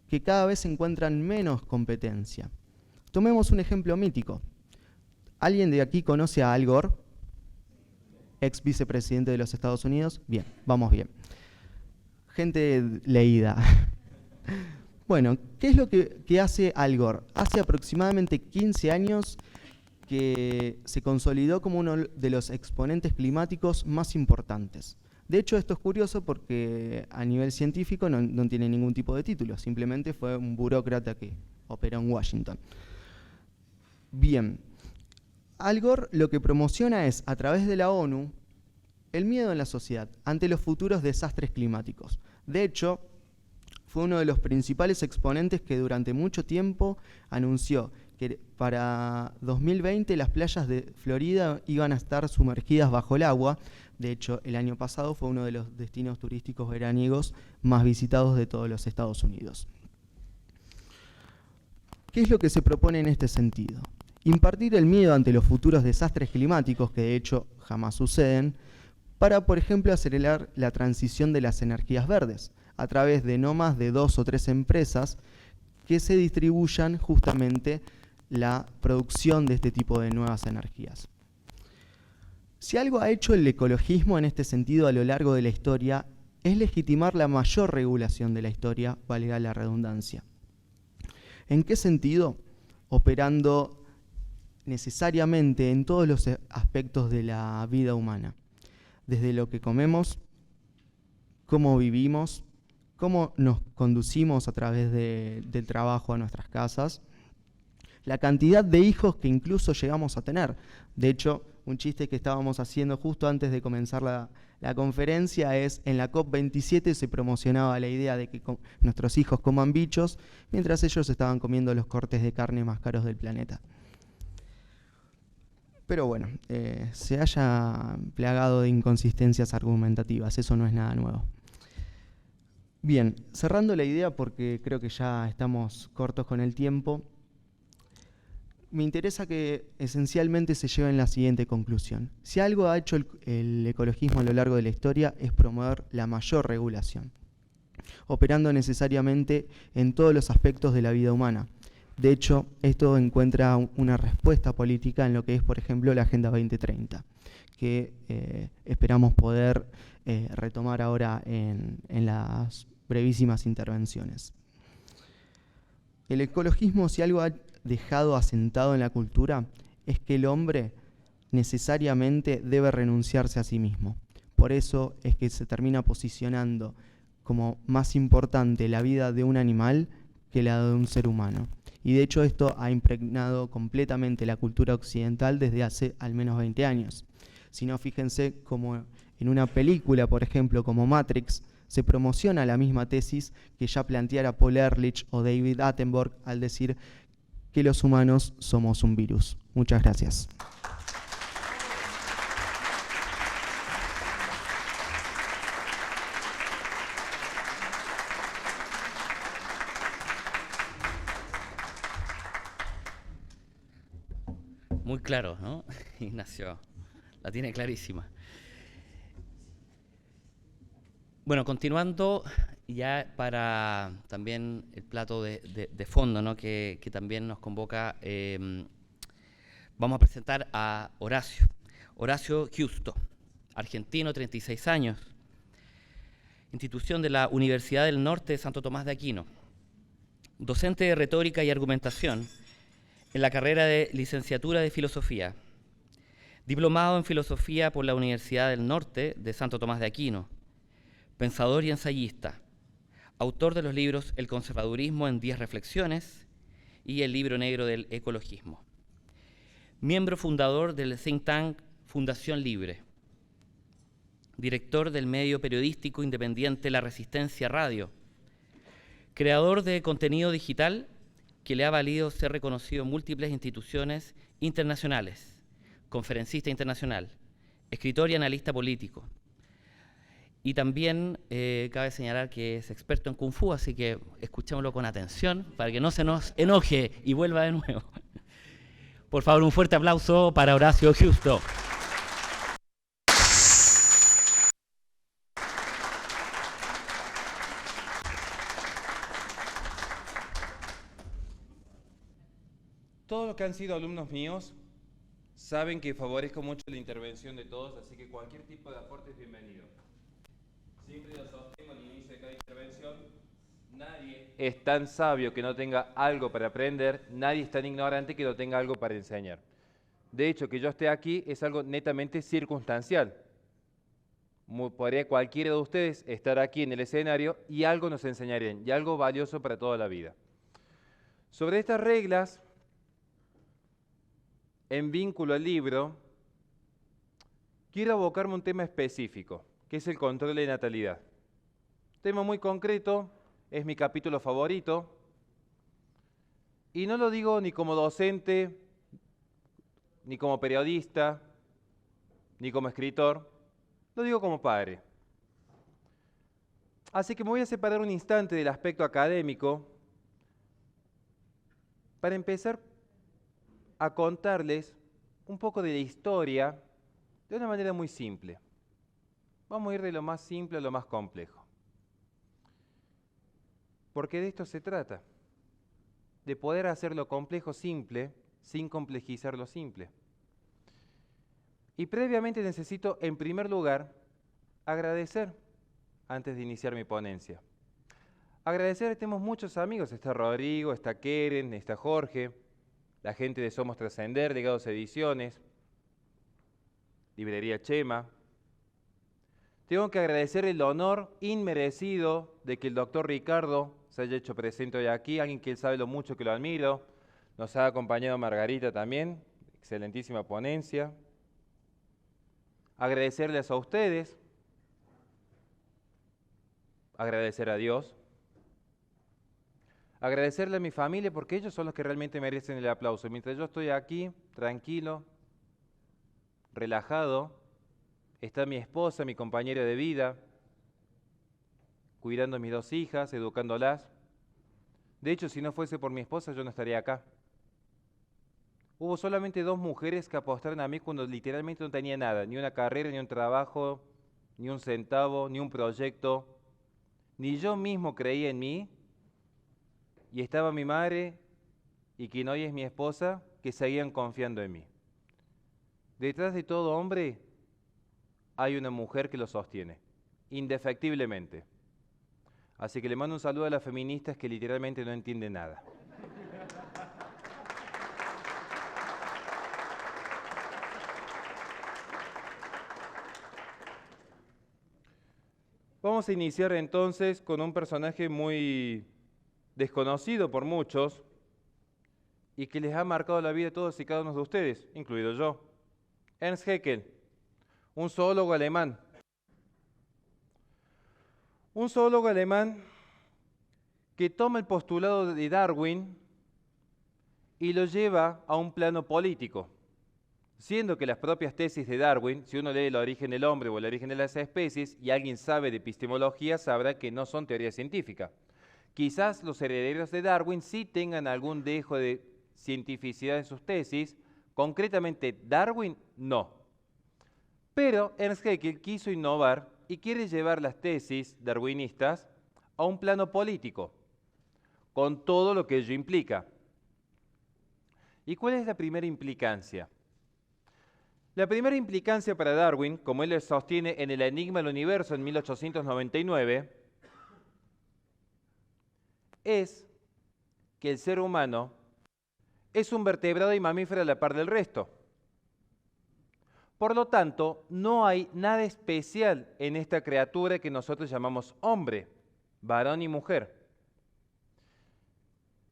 que cada vez encuentran menos competencia. Tomemos un ejemplo mítico. ¿Alguien de aquí conoce a Al Gore, ex vicepresidente de los Estados Unidos? Bien, vamos bien. Gente leída. Bueno, ¿qué es lo que hace Al Gore? Hace aproximadamente 15 años que se consolidó como uno de los exponentes climáticos más importantes. De hecho, esto es curioso porque a nivel científico no tiene ningún tipo de título, simplemente fue un burócrata que operó en Washington. Bien, Al Gore lo que promociona es, a través de la ONU, el miedo en la sociedad ante los futuros desastres climáticos. De hecho, fue uno de los principales exponentes que durante mucho tiempo anunció que para 2020 las playas de Florida iban a estar sumergidas bajo el agua. De hecho, el año pasado fue uno de los destinos turísticos veraniegos más visitados de todos los Estados Unidos. ¿Qué es lo que se propone en este sentido? Impartir el miedo ante los futuros desastres climáticos, que de hecho jamás suceden, para, por ejemplo, acelerar la transición de las energías verdes, a través de no más de 2 o 3 empresas que se distribuyan justamente la producción de este tipo de nuevas energías. Si algo ha hecho el ecologismo en este sentido a lo largo de la historia, es legitimar la mayor regulación de la historia, valga la redundancia. ¿En qué sentido? Operando necesariamente en todos los aspectos de la vida humana, desde lo que comemos, cómo vivimos, cómo nos conducimos a través del trabajo a nuestras casas, la cantidad de hijos que incluso llegamos a tener. De hecho, un chiste que estábamos haciendo justo antes de comenzar la conferencia es, en la COP27 se promocionaba la idea de que nuestros hijos coman bichos, mientras ellos estaban comiendo los cortes de carne más caros del planeta. Pero bueno, se haya plagado de inconsistencias argumentativas, eso no es nada nuevo. Bien, cerrando la idea porque creo que ya estamos cortos con el tiempo, me interesa que esencialmente se lleven la siguiente conclusión. Si algo ha hecho el ecologismo a lo largo de la historia es promover la mayor regulación, operando necesariamente en todos los aspectos de la vida humana. De hecho, esto encuentra una respuesta política en lo que es, por ejemplo, la Agenda 2030, que esperamos poder retomar ahora en las brevísimas intervenciones. El ecologismo, si algo ha dejado asentado en la cultura, es que el hombre necesariamente debe renunciarse a sí mismo. Por eso es que se termina posicionando como más importante la vida de un animal que la de un ser humano. Y de hecho esto ha impregnado completamente la cultura occidental desde hace al menos 20 años. Si no, fíjense como en una película, por ejemplo, como Matrix, se promociona la misma tesis que ya planteara Paul Ehrlich o David Attenborough al decir que los humanos somos un virus. Muchas gracias. Muy claro, ¿no? Ignacio, la tiene clarísima. Bueno, continuando ya para también el plato de fondo, ¿no? que también nos convoca, vamos a presentar a Horacio Giusto, argentino, 36 años, institución de la Universidad del Norte de Santo Tomás de Aquino, docente de retórica y argumentación en la carrera de licenciatura de Filosofía, diplomado en Filosofía por la Universidad del Norte de Santo Tomás de Aquino, pensador y ensayista, autor de los libros El conservadurismo en 10 reflexiones y El libro negro del ecologismo, miembro fundador del think tank Fundación Libre, director del medio periodístico independiente La Resistencia Radio, creador de contenido digital que le ha valido ser reconocido en múltiples instituciones internacionales, conferencista internacional, escritor y analista político. Y también cabe señalar que es experto en Kung Fu, así que escuchémoslo con atención para que no se nos enoje y vuelva de nuevo. Por favor, un fuerte aplauso para Horacio Giusto. Todos los que han sido alumnos míos saben que favorezco mucho la intervención de todos, así que cualquier tipo de aporte es bienvenido. Siempre lo sostengo al inicio de cada intervención. Nadie es tan sabio que no tenga algo para aprender, nadie es tan ignorante que no tenga algo para enseñar. De hecho, que yo esté aquí es algo netamente circunstancial. Podría cualquiera de ustedes estar aquí en el escenario y algo nos enseñarían, y algo valioso para toda la vida. Sobre estas reglas, en vínculo al libro, quiero abocarme a un tema específico, que es el control de natalidad. Tema muy concreto, es mi capítulo favorito, y no lo digo ni como docente, ni como periodista, ni como escritor, lo digo como padre. Así que me voy a separar un instante del aspecto académico para empezar a contarles un poco de la historia de una manera muy simple. Vamos a ir de lo más simple a lo más complejo. Porque de esto se trata, de poder hacer lo complejo simple sin complejizar lo simple. Y previamente necesito, en primer lugar, agradecer antes de iniciar mi ponencia. Agradecer, tenemos muchos amigos, está Rodrigo, está Keren, está Jorge, la gente de Somos Trascender, Legados Ediciones, Librería Chema. Tengo que agradecer el honor inmerecido de que el doctor Ricardo se haya hecho presente hoy aquí, alguien que él sabe lo mucho que lo admiro. Nos ha acompañado Margarita también, excelentísima ponencia. Agradecerles a ustedes, agradecer a Dios, agradecerle a mi familia porque ellos son los que realmente merecen el aplauso. Mientras yo estoy aquí, tranquilo, relajado, está mi esposa, mi compañera de vida, cuidando a mis dos hijas, educándolas. De hecho, si no fuese por mi esposa, yo no estaría acá. Hubo solamente 2 mujeres que apostaron a mí cuando literalmente no tenía nada, ni una carrera, ni un trabajo, ni un centavo, ni un proyecto. Ni yo mismo creía en mí. Y estaba mi madre, y quien hoy es mi esposa, que seguían confiando en mí. Detrás de todo hombre hay una mujer que lo sostiene, indefectiblemente. Así que le mando un saludo a las feministas que literalmente no entienden nada. Vamos a iniciar entonces con un personaje muy desconocido por muchos y que les ha marcado la vida a todos y cada uno de ustedes, incluido yo. Ernst Haeckel, un zoólogo alemán. Un zoólogo alemán que toma el postulado de Darwin y lo lleva a un plano político, siendo que las propias tesis de Darwin, si uno lee El origen del hombre o El origen de las especies y alguien sabe de epistemología, sabrá que no son teorías científicas. Quizás los herederos de Darwin sí tengan algún dejo de cientificidad en sus tesis, concretamente Darwin no. Pero Ernst Haeckel quiso innovar y quiere llevar las tesis darwinistas a un plano político, con todo lo que ello implica. ¿Y cuál es la primera implicancia? La primera implicancia para Darwin, como él sostiene en El enigma del universo en 1899, es que el ser humano es un vertebrado y mamífero a la par del resto. Por lo tanto, no hay nada especial en esta criatura que nosotros llamamos hombre, varón y mujer.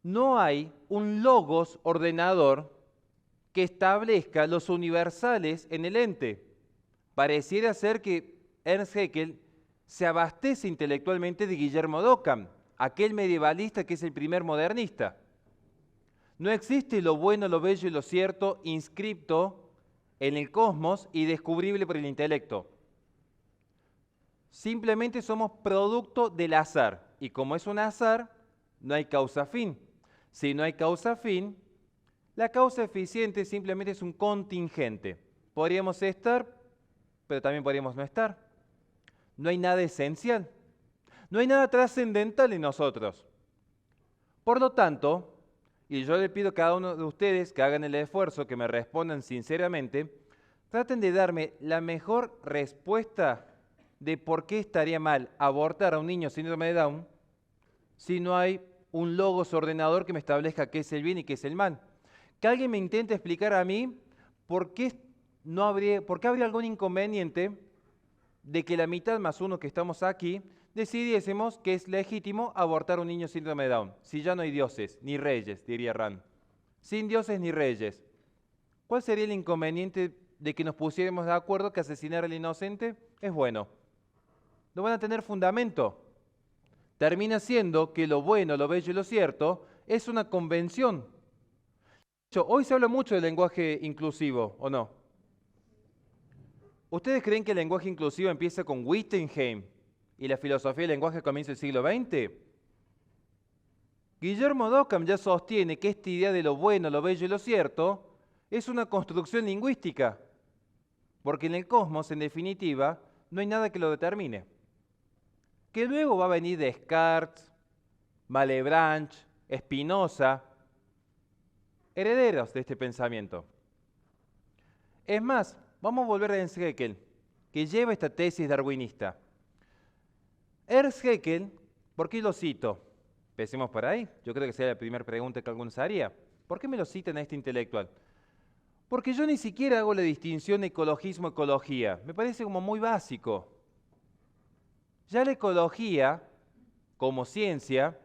No hay un logos ordenador que establezca los universales en el ente. Pareciera ser que Ernst Haeckel se abastece intelectualmente de Guillermo d'Occam, aquel medievalista que es el primer modernista. No existe lo bueno, lo bello y lo cierto inscripto en el cosmos y descubrible por el intelecto. Simplemente somos producto del azar. Y como es un azar, no hay causa-fin. Si no hay causa-fin, La causa eficiente simplemente es un contingente. Podríamos estar, pero también podríamos no estar. No hay nada esencial. No hay nada trascendental en nosotros. Por lo tanto, y yo le pido a cada uno de ustedes que hagan el esfuerzo, que me respondan sinceramente, traten de darme la mejor respuesta de por qué estaría mal abortar a un niño síndrome de Down si no hay un logos ordenador que me establezca qué es el bien y qué es el mal. Que alguien me intente explicar a mí por qué habría algún inconveniente de que la mitad más uno que estamos aquí decidiésemos que es legítimo abortar a un niño síndrome de Down, si ya no hay dioses, ni reyes, diría Rand. Sin dioses ni reyes. ¿Cuál sería el inconveniente de que nos pusiéramos de acuerdo que asesinar al inocente es bueno? No van a tener fundamento. Termina siendo que lo bueno, lo bello y lo cierto es una convención. Hoy se habla mucho del lenguaje inclusivo, ¿o no? ¿Ustedes creen que el lenguaje inclusivo empieza con Wittgenstein y la filosofía del lenguaje comienza el siglo XX? Guillermo Ockham ya sostiene que esta idea de lo bueno, lo bello y lo cierto es una construcción lingüística, porque en el cosmos, en definitiva, no hay nada que lo determine. Que luego va a venir Descartes, Malebranche, Spinoza, herederos de este pensamiento. Es más, vamos a volver a Ernst Haeckel, que lleva esta tesis darwinista. Ernst Haeckel, ¿por qué lo cito? Empecemos por ahí. Yo creo que sería la primera pregunta que alguno se haría. ¿Por qué me lo citan a este intelectual? Porque yo ni siquiera hago la distinción ecologismo-ecología. Me parece como muy básico. Ya la ecología, como ciencia,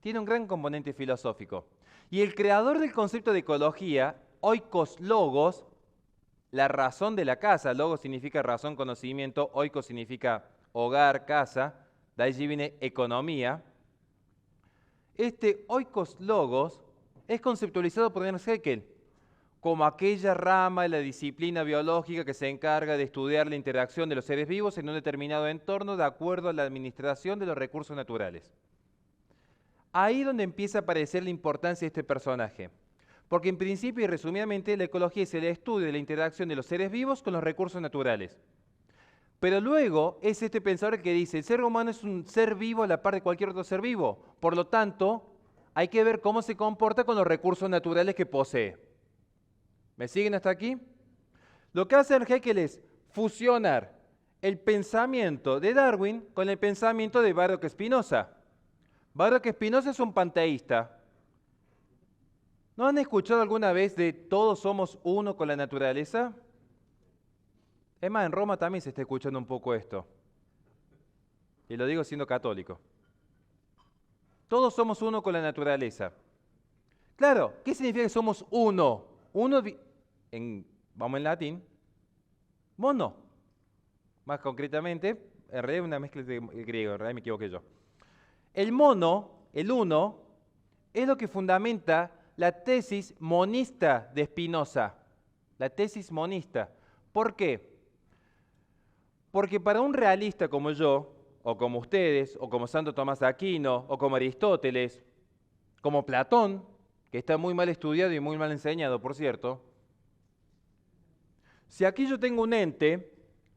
tiene un gran componente filosófico. Y el creador del concepto de ecología, oikos logos, la razón de la casa, logos significa razón, conocimiento, oikos significa hogar, casa, de allí viene economía. Este oikos logos es conceptualizado por Ernst Haeckel como aquella rama de la disciplina biológica que se encarga de estudiar la interacción de los seres vivos en un determinado entorno de acuerdo a la administración de los recursos naturales. Ahí es donde empieza a aparecer la importancia de este personaje. Porque en principio y resumidamente la ecología es el estudio de la interacción de los seres vivos con los recursos naturales. Pero luego es este pensador que dice, el ser humano es un ser vivo a la par de cualquier otro ser vivo. Por lo tanto, hay que ver cómo se comporta con los recursos naturales que posee. ¿Me siguen hasta aquí? Lo que hace Haeckel es fusionar el pensamiento de Darwin con el pensamiento de Baruch Spinoza. Baruch Spinoza es un panteísta. ¿No han escuchado alguna vez de todos somos uno con la naturaleza? Es más, en Roma también se está escuchando un poco esto. Y lo digo siendo católico. Todos somos uno con la naturaleza. Claro, ¿qué significa que somos uno? Uno, vamos en latín, mono. Más concretamente, en realidad es una mezcla de griego, en realidad me equivoqué yo. El mono, el uno, es lo que fundamenta la tesis monista de Spinoza. La tesis monista. ¿Por qué? Porque para un realista como yo, o como ustedes, o como Santo Tomás de Aquino, o como Aristóteles, como Platón, que está muy mal estudiado y muy mal enseñado, por cierto, si aquí yo tengo un ente,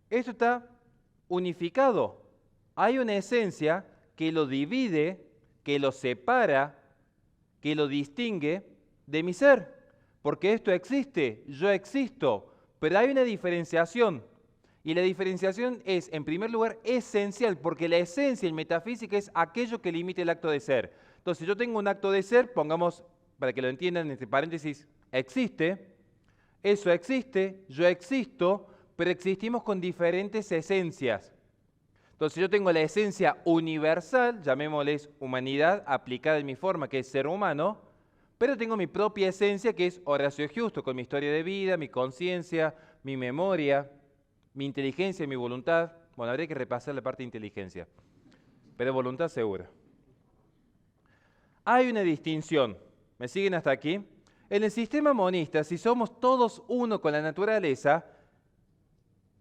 esto está unificado. Hay una esencia que lo divide, que lo separa, que lo distingue de mi ser. Porque esto existe, yo existo, pero hay una diferenciación. Y la diferenciación es, en primer lugar, esencial, porque la esencia en metafísica es aquello que limita el acto de ser. Entonces, si yo tengo un acto de ser, pongamos, para que lo entiendan, entre paréntesis, existe, eso existe, yo existo, pero existimos con diferentes esencias. Entonces, yo tengo la esencia universal, llamémosles humanidad, aplicada en mi forma, que es ser humano, pero tengo mi propia esencia, que es Horacio Justo, con mi historia de vida, mi conciencia, mi memoria, mi inteligencia y mi voluntad. Bueno, habría que repasar la parte de inteligencia, pero voluntad segura. Hay una distinción. ¿Me siguen hasta aquí? En el sistema monista, si somos todos uno con la naturaleza,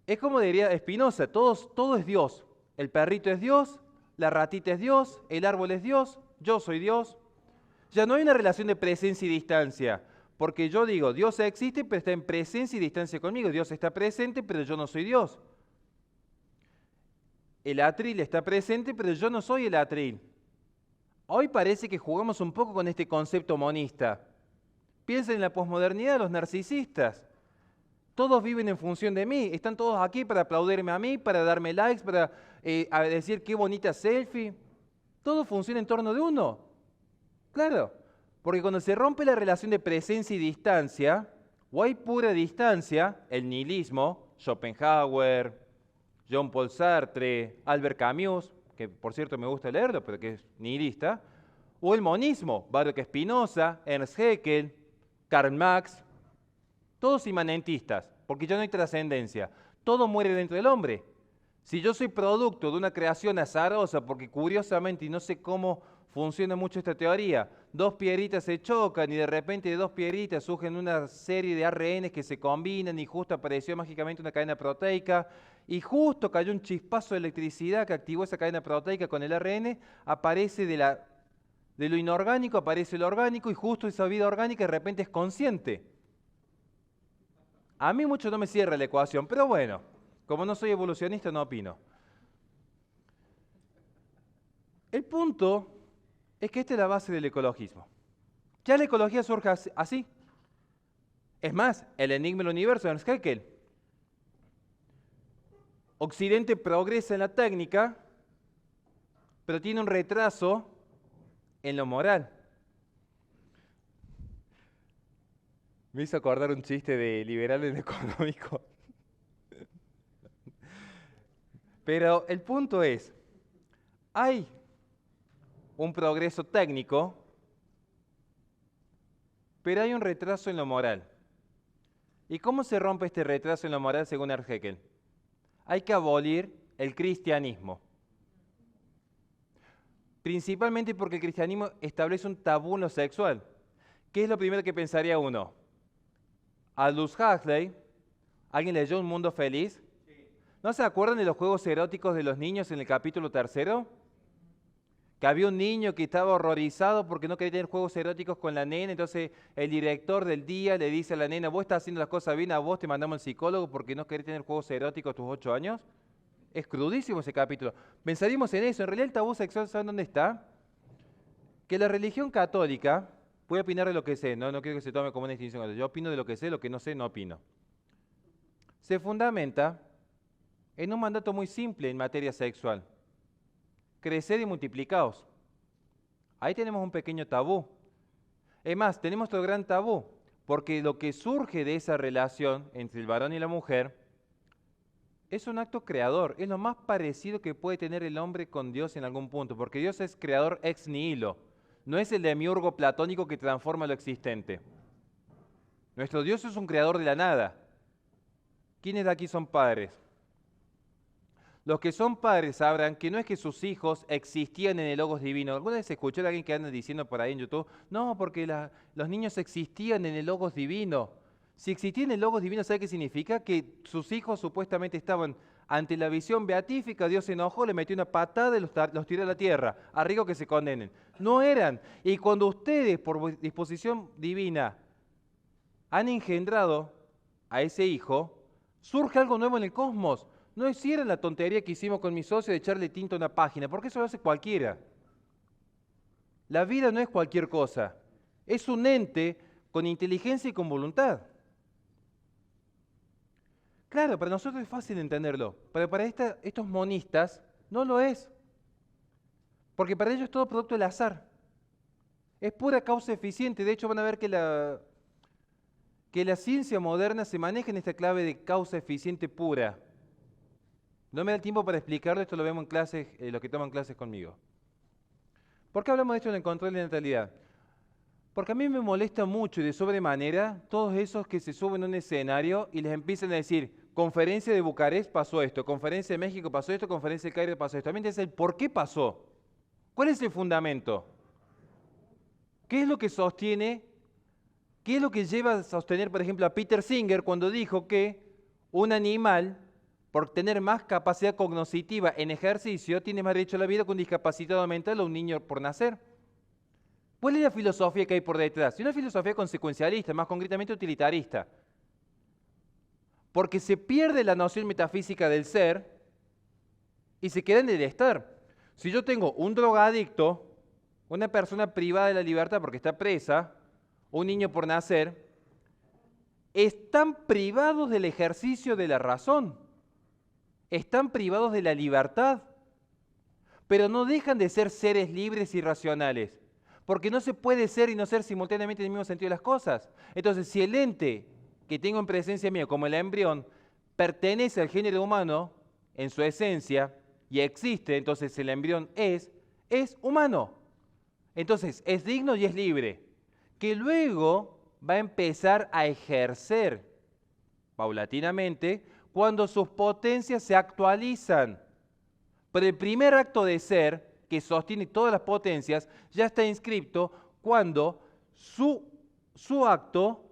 es como diría Spinoza, todo es Dios. El perrito es Dios, la ratita es Dios, el árbol es Dios, yo soy Dios. Ya no hay una relación de presencia y distancia, Porque yo digo, Dios existe, pero está en presencia y distancia conmigo. Dios está presente, pero yo no soy Dios. El atril está presente, pero yo no soy el atril. Hoy parece que jugamos un poco con este concepto monista. Piensen en la posmodernidad de los narcisistas. Todos viven en función de mí. Están todos aquí para aplaudirme a mí, para darme likes, para decir qué bonita selfie. Todo funciona en torno de uno. Claro, porque cuando se rompe la relación de presencia y distancia, o hay pura distancia, el nihilismo, Schopenhauer, Jean-Paul Sartre, Albert Camus, que por cierto me gusta leerlo, pero que es nihilista, o el monismo, Baruch Spinoza, Ernst Haeckel, Karl Marx, todos inmanentistas, porque ya no hay trascendencia, todo muere dentro del hombre. Si yo soy producto de una creación azarosa, porque curiosamente, y no sé cómo funciona mucho esta teoría, dos piedritas se chocan y de repente de dos piedritas surgen una serie de ARNs que se combinan y justo apareció mágicamente una cadena proteica y justo cayó un chispazo de electricidad que activó esa cadena proteica con el ARN, aparece de lo inorgánico, aparece lo orgánico y justo esa vida orgánica de repente es consciente. A mí mucho no me cierra la ecuación, pero bueno, como no soy evolucionista no opino. El punto es que esta es la base del ecologismo. Ya la ecología surge así. Es más, el enigma del universo de Ernst Haeckel. Occidente progresa en la técnica, pero tiene un retraso en lo moral. Me hizo acordar un chiste de liberal en económico. Pero el punto es, hay un progreso técnico, pero hay un retraso en lo moral. ¿Y cómo se rompe este retraso en lo moral según Ernst Haeckel? Hay que abolir el cristianismo. Principalmente porque el cristianismo establece un tabú en lo sexual. ¿Qué es lo primero que pensaría uno? Aldous Huxley, ¿alguien leyó Un Mundo Feliz? ¿No se acuerdan de los juegos eróticos de los niños en el capítulo 3? Que había un niño que estaba horrorizado porque no quería tener juegos eróticos con la nena, entonces el director del día le dice a la nena, vos estás haciendo las cosas bien, a vos te mandamos al psicólogo porque no querés tener juegos eróticos a tus 8 años. Es crudísimo ese capítulo. Pensaríamos en eso, en realidad el tabú sexual, ¿saben dónde está? Que la religión católica, voy a opinar de lo que sé, no quiero que se tome como una distinción, yo opino de lo que sé, lo que no sé no opino. Se fundamenta en un mandato muy simple en materia sexual. Crecer y multiplicaos. Ahí tenemos un pequeño tabú. Es más, tenemos otro gran tabú, porque lo que surge de esa relación entre el varón y la mujer es un acto creador, es lo más parecido que puede tener el hombre con Dios en algún punto, porque Dios es creador ex nihilo, no es el demiurgo platónico que transforma lo existente. Nuestro Dios es un creador de la nada. ¿Quiénes de aquí son padres? Los que son padres sabrán que no es que sus hijos existían en el Logos divino. ¿Alguna vez escuché a alguien que anda diciendo por ahí en YouTube? No, porque los niños existían en el Logos divino. Si existían en el Logos divino, ¿sabe qué significa? Que sus hijos supuestamente estaban ante la visión beatífica, Dios se enojó, le metió una patada y los tiró a la tierra, a riesgo que se condenen. No eran. Y cuando ustedes, por disposición divina, han engendrado a ese hijo, surge algo nuevo en el cosmos. No hicieron la tontería que hicimos con mi socio de echarle tinta a una página, porque eso lo hace cualquiera. La vida no es cualquier cosa, es un ente con inteligencia y con voluntad. Claro, para nosotros es fácil entenderlo, pero para estos monistas no lo es, porque para ellos es todo producto del azar. Es pura causa eficiente, de hecho van a ver que la ciencia moderna se maneja en esta clave de causa eficiente pura. No me da el tiempo para explicarlo, esto lo vemos en clases, los que toman clases conmigo. ¿Por qué hablamos de esto en el control de natalidad? Porque a mí me molesta mucho y de sobremanera todos esos que se suben a un escenario y les empiezan a decir, conferencia de Bucarest pasó esto, conferencia de México pasó esto, conferencia de Cairo pasó esto. También es el por qué pasó. ¿Cuál es el fundamento? ¿Qué es lo que sostiene? ¿Qué es lo que lleva a sostener, por ejemplo, a Peter Singer cuando dijo que un animal, por tener más capacidad cognitiva en ejercicio, tiene más derecho a la vida que un discapacitado mental o un niño por nacer? ¿Cuál es la filosofía que hay por detrás? Es una filosofía consecuencialista, más concretamente utilitarista. Porque se pierde la noción metafísica del ser y se queda en el estar. Si yo tengo un drogadicto, una persona privada de la libertad porque está presa, o un niño por nacer, están privados del ejercicio de la razón, están privados de la libertad, pero no dejan de ser seres libres y racionales, porque no se puede ser y no ser simultáneamente en el mismo sentido de las cosas. Entonces, si el ente que tengo en presencia mía, como el embrión, pertenece al género humano en su esencia y existe, entonces el embrión es humano. Entonces, es digno y es libre, que luego va a empezar a ejercer paulatinamente cuando sus potencias se actualizan. Pero el primer acto de ser, que sostiene todas las potencias, ya está inscrito cuando su acto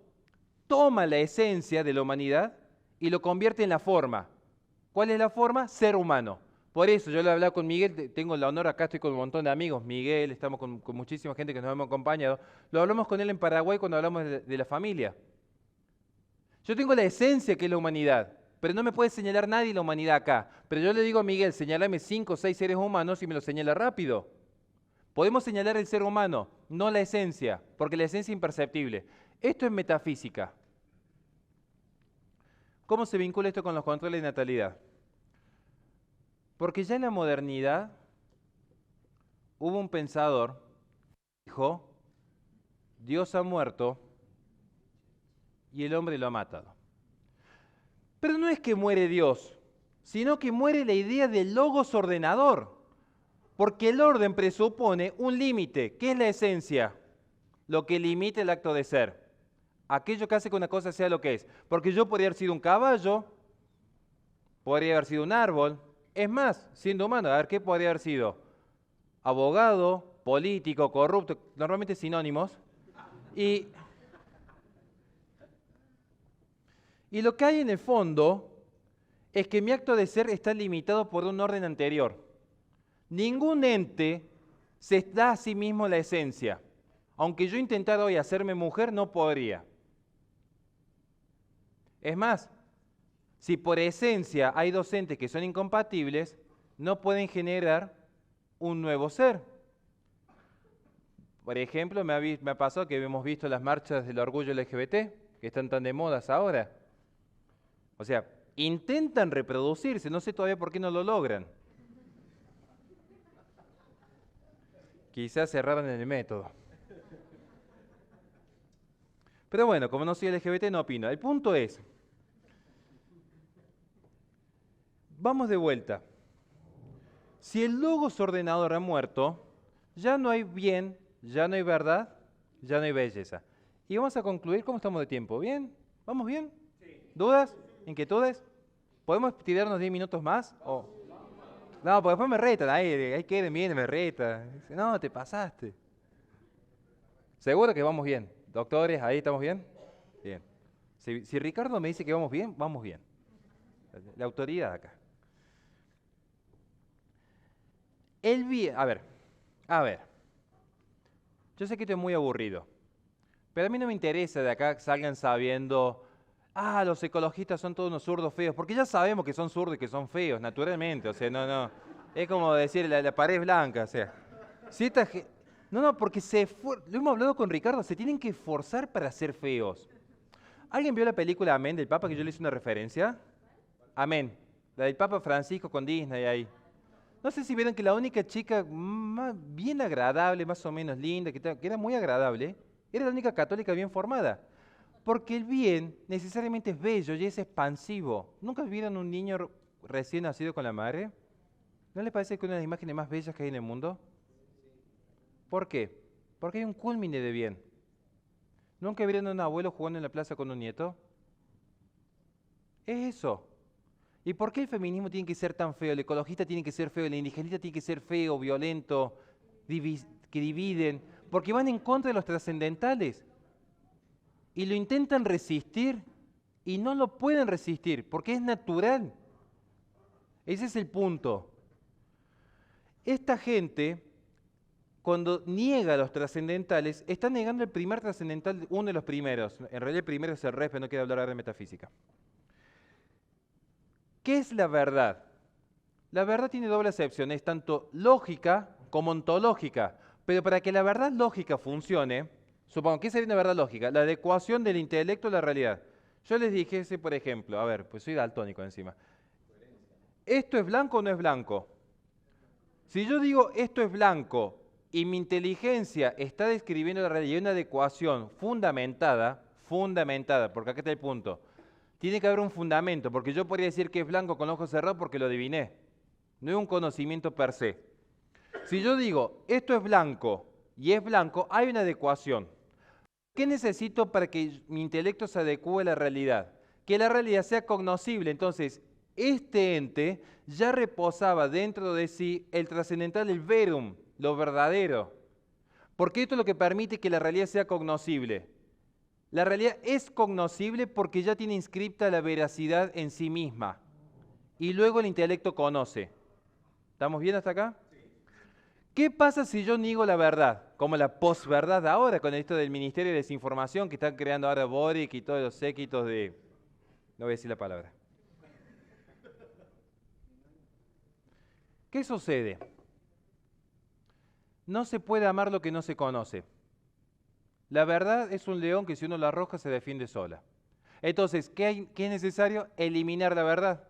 toma la esencia de la humanidad y lo convierte en la forma. ¿Cuál es la forma? Ser humano. Por eso yo le he hablado con Miguel, tengo el honor, acá estoy con un montón de amigos, Miguel, estamos con muchísima gente que nos hemos acompañado. Lo hablamos con él en Paraguay cuando hablamos de la familia. Yo tengo la esencia que es la humanidad, pero no me puede señalar nadie la humanidad acá. Pero yo le digo a Miguel, señálame 5 o 6 seres humanos y me lo señala rápido. Podemos señalar el ser humano, no la esencia, porque la esencia es imperceptible. Esto es metafísica. ¿Cómo se vincula esto con los controles de natalidad? Porque ya en la modernidad hubo un pensador que dijo, Dios ha muerto y el hombre lo ha matado. Pero no es que muere Dios, sino que muere la idea del logos ordenador, porque el orden presupone un límite. ¿Qué es la esencia? Lo que limita el acto de ser. Aquello que hace que una cosa sea lo que es. Porque yo podría haber sido un caballo, podría haber sido un árbol. Es más, siendo humano, a ver, ¿qué podría haber sido? Abogado, político, corrupto, normalmente sinónimos. Y lo que hay en el fondo es que mi acto de ser está limitado por un orden anterior. Ningún ente se da a sí mismo la esencia. Aunque yo intentara hoy hacerme mujer, no podría. Es más, si por esencia hay dos entes que son incompatibles, no pueden generar un nuevo ser. Por ejemplo, me ha pasado que hemos visto las marchas del orgullo LGBT, que están tan de modas ahora. O sea, intentan reproducirse, no sé todavía por qué no lo logran. Quizás se erraron en el método. Pero bueno, como no soy LGBT no opino. El punto es, vamos de vuelta. Si el logos ordenador ha muerto, ya no hay bien, ya no hay verdad, ya no hay belleza. Y vamos a concluir, ¿cómo estamos de tiempo? ¿Bien? ¿Vamos bien? Sí. ¿Dudas? ¿Inquietudes? ¿Podemos tirarnos 10 minutos más? No, porque después me retan, ahí queden bien, me retan. No, te pasaste. ¿Seguro que vamos bien? Doctores, ¿ahí estamos bien? Bien. Si Ricardo me dice que vamos bien, vamos bien. La autoridad acá. El bien, a ver. Yo sé que esto es muy aburrido, pero a mí no me interesa de acá que salgan sabiendo, los ecologistas son todos unos zurdos feos, porque ya sabemos que son zurdos y que son feos, naturalmente, o sea, no. Es como decir la pared es blanca, o sea. Si porque lo hemos hablado con Ricardo, se tienen que esforzar para ser feos. ¿Alguien vio la película Amén del Papa que yo le hice una referencia? Amén, la del Papa Francisco con Disney ahí. No sé si vieron que la única chica bien agradable, más o menos linda, que era muy agradable, era la única católica bien formada. Porque el bien necesariamente es bello y es expansivo. ¿Nunca vieron un niño recién nacido con la madre? ¿No les parece que es una de las imágenes más bellas que hay en el mundo? ¿Por qué? Porque hay un culmine de bien. ¿Nunca vieron a un abuelo jugando en la plaza con un nieto? Es eso. ¿Y por qué el feminismo tiene que ser tan feo? El ecologista tiene que ser feo, el indigenista tiene que ser feo, violento, que dividen, porque van en contra de los trascendentales. Y lo intentan resistir y no lo pueden resistir, porque es natural. Ese es el punto. Esta gente cuando niega los trascendentales, está negando el primer trascendental, uno de los primeros. En realidad el primero es el res, pero no quiero hablar ahora de metafísica. ¿Qué es la verdad? La verdad tiene doble acepción, es tanto lógica como ontológica. Pero para que la verdad lógica funcione, supongo, ¿qué sería una verdad lógica? La adecuación del intelecto a la realidad. Yo les dije, por ejemplo, a ver, pues soy daltónico encima. ¿Esto es blanco o no es blanco? Si yo digo esto es blanco y mi inteligencia está describiendo la realidad y hay una adecuación fundamentada, porque acá está el punto. Tiene que haber un fundamento, porque yo podría decir que es blanco con los ojos cerrados porque lo adiviné. No es un conocimiento per se. Si yo digo esto es blanco y es blanco, hay una adecuación. ¿Qué necesito para que mi intelecto se adecue a la realidad? Que la realidad sea cognoscible. Entonces, este ente ya reposaba dentro de sí el trascendental, el verum, lo verdadero. Porque esto es lo que permite que la realidad sea cognoscible. La realidad es cognoscible porque ya tiene inscripta la veracidad en sí misma. Y luego el intelecto conoce. ¿Estamos bien hasta acá? ¿Qué pasa si yo niego la verdad? Como la posverdad ahora, con esto del Ministerio de Desinformación que están creando ahora Boric y todos los séquitos de... No voy a decir la palabra. ¿Qué sucede? No se puede amar lo que no se conoce. La verdad es un león que si uno la arroja se defiende sola. Entonces, ¿qué es necesario? Eliminar la verdad.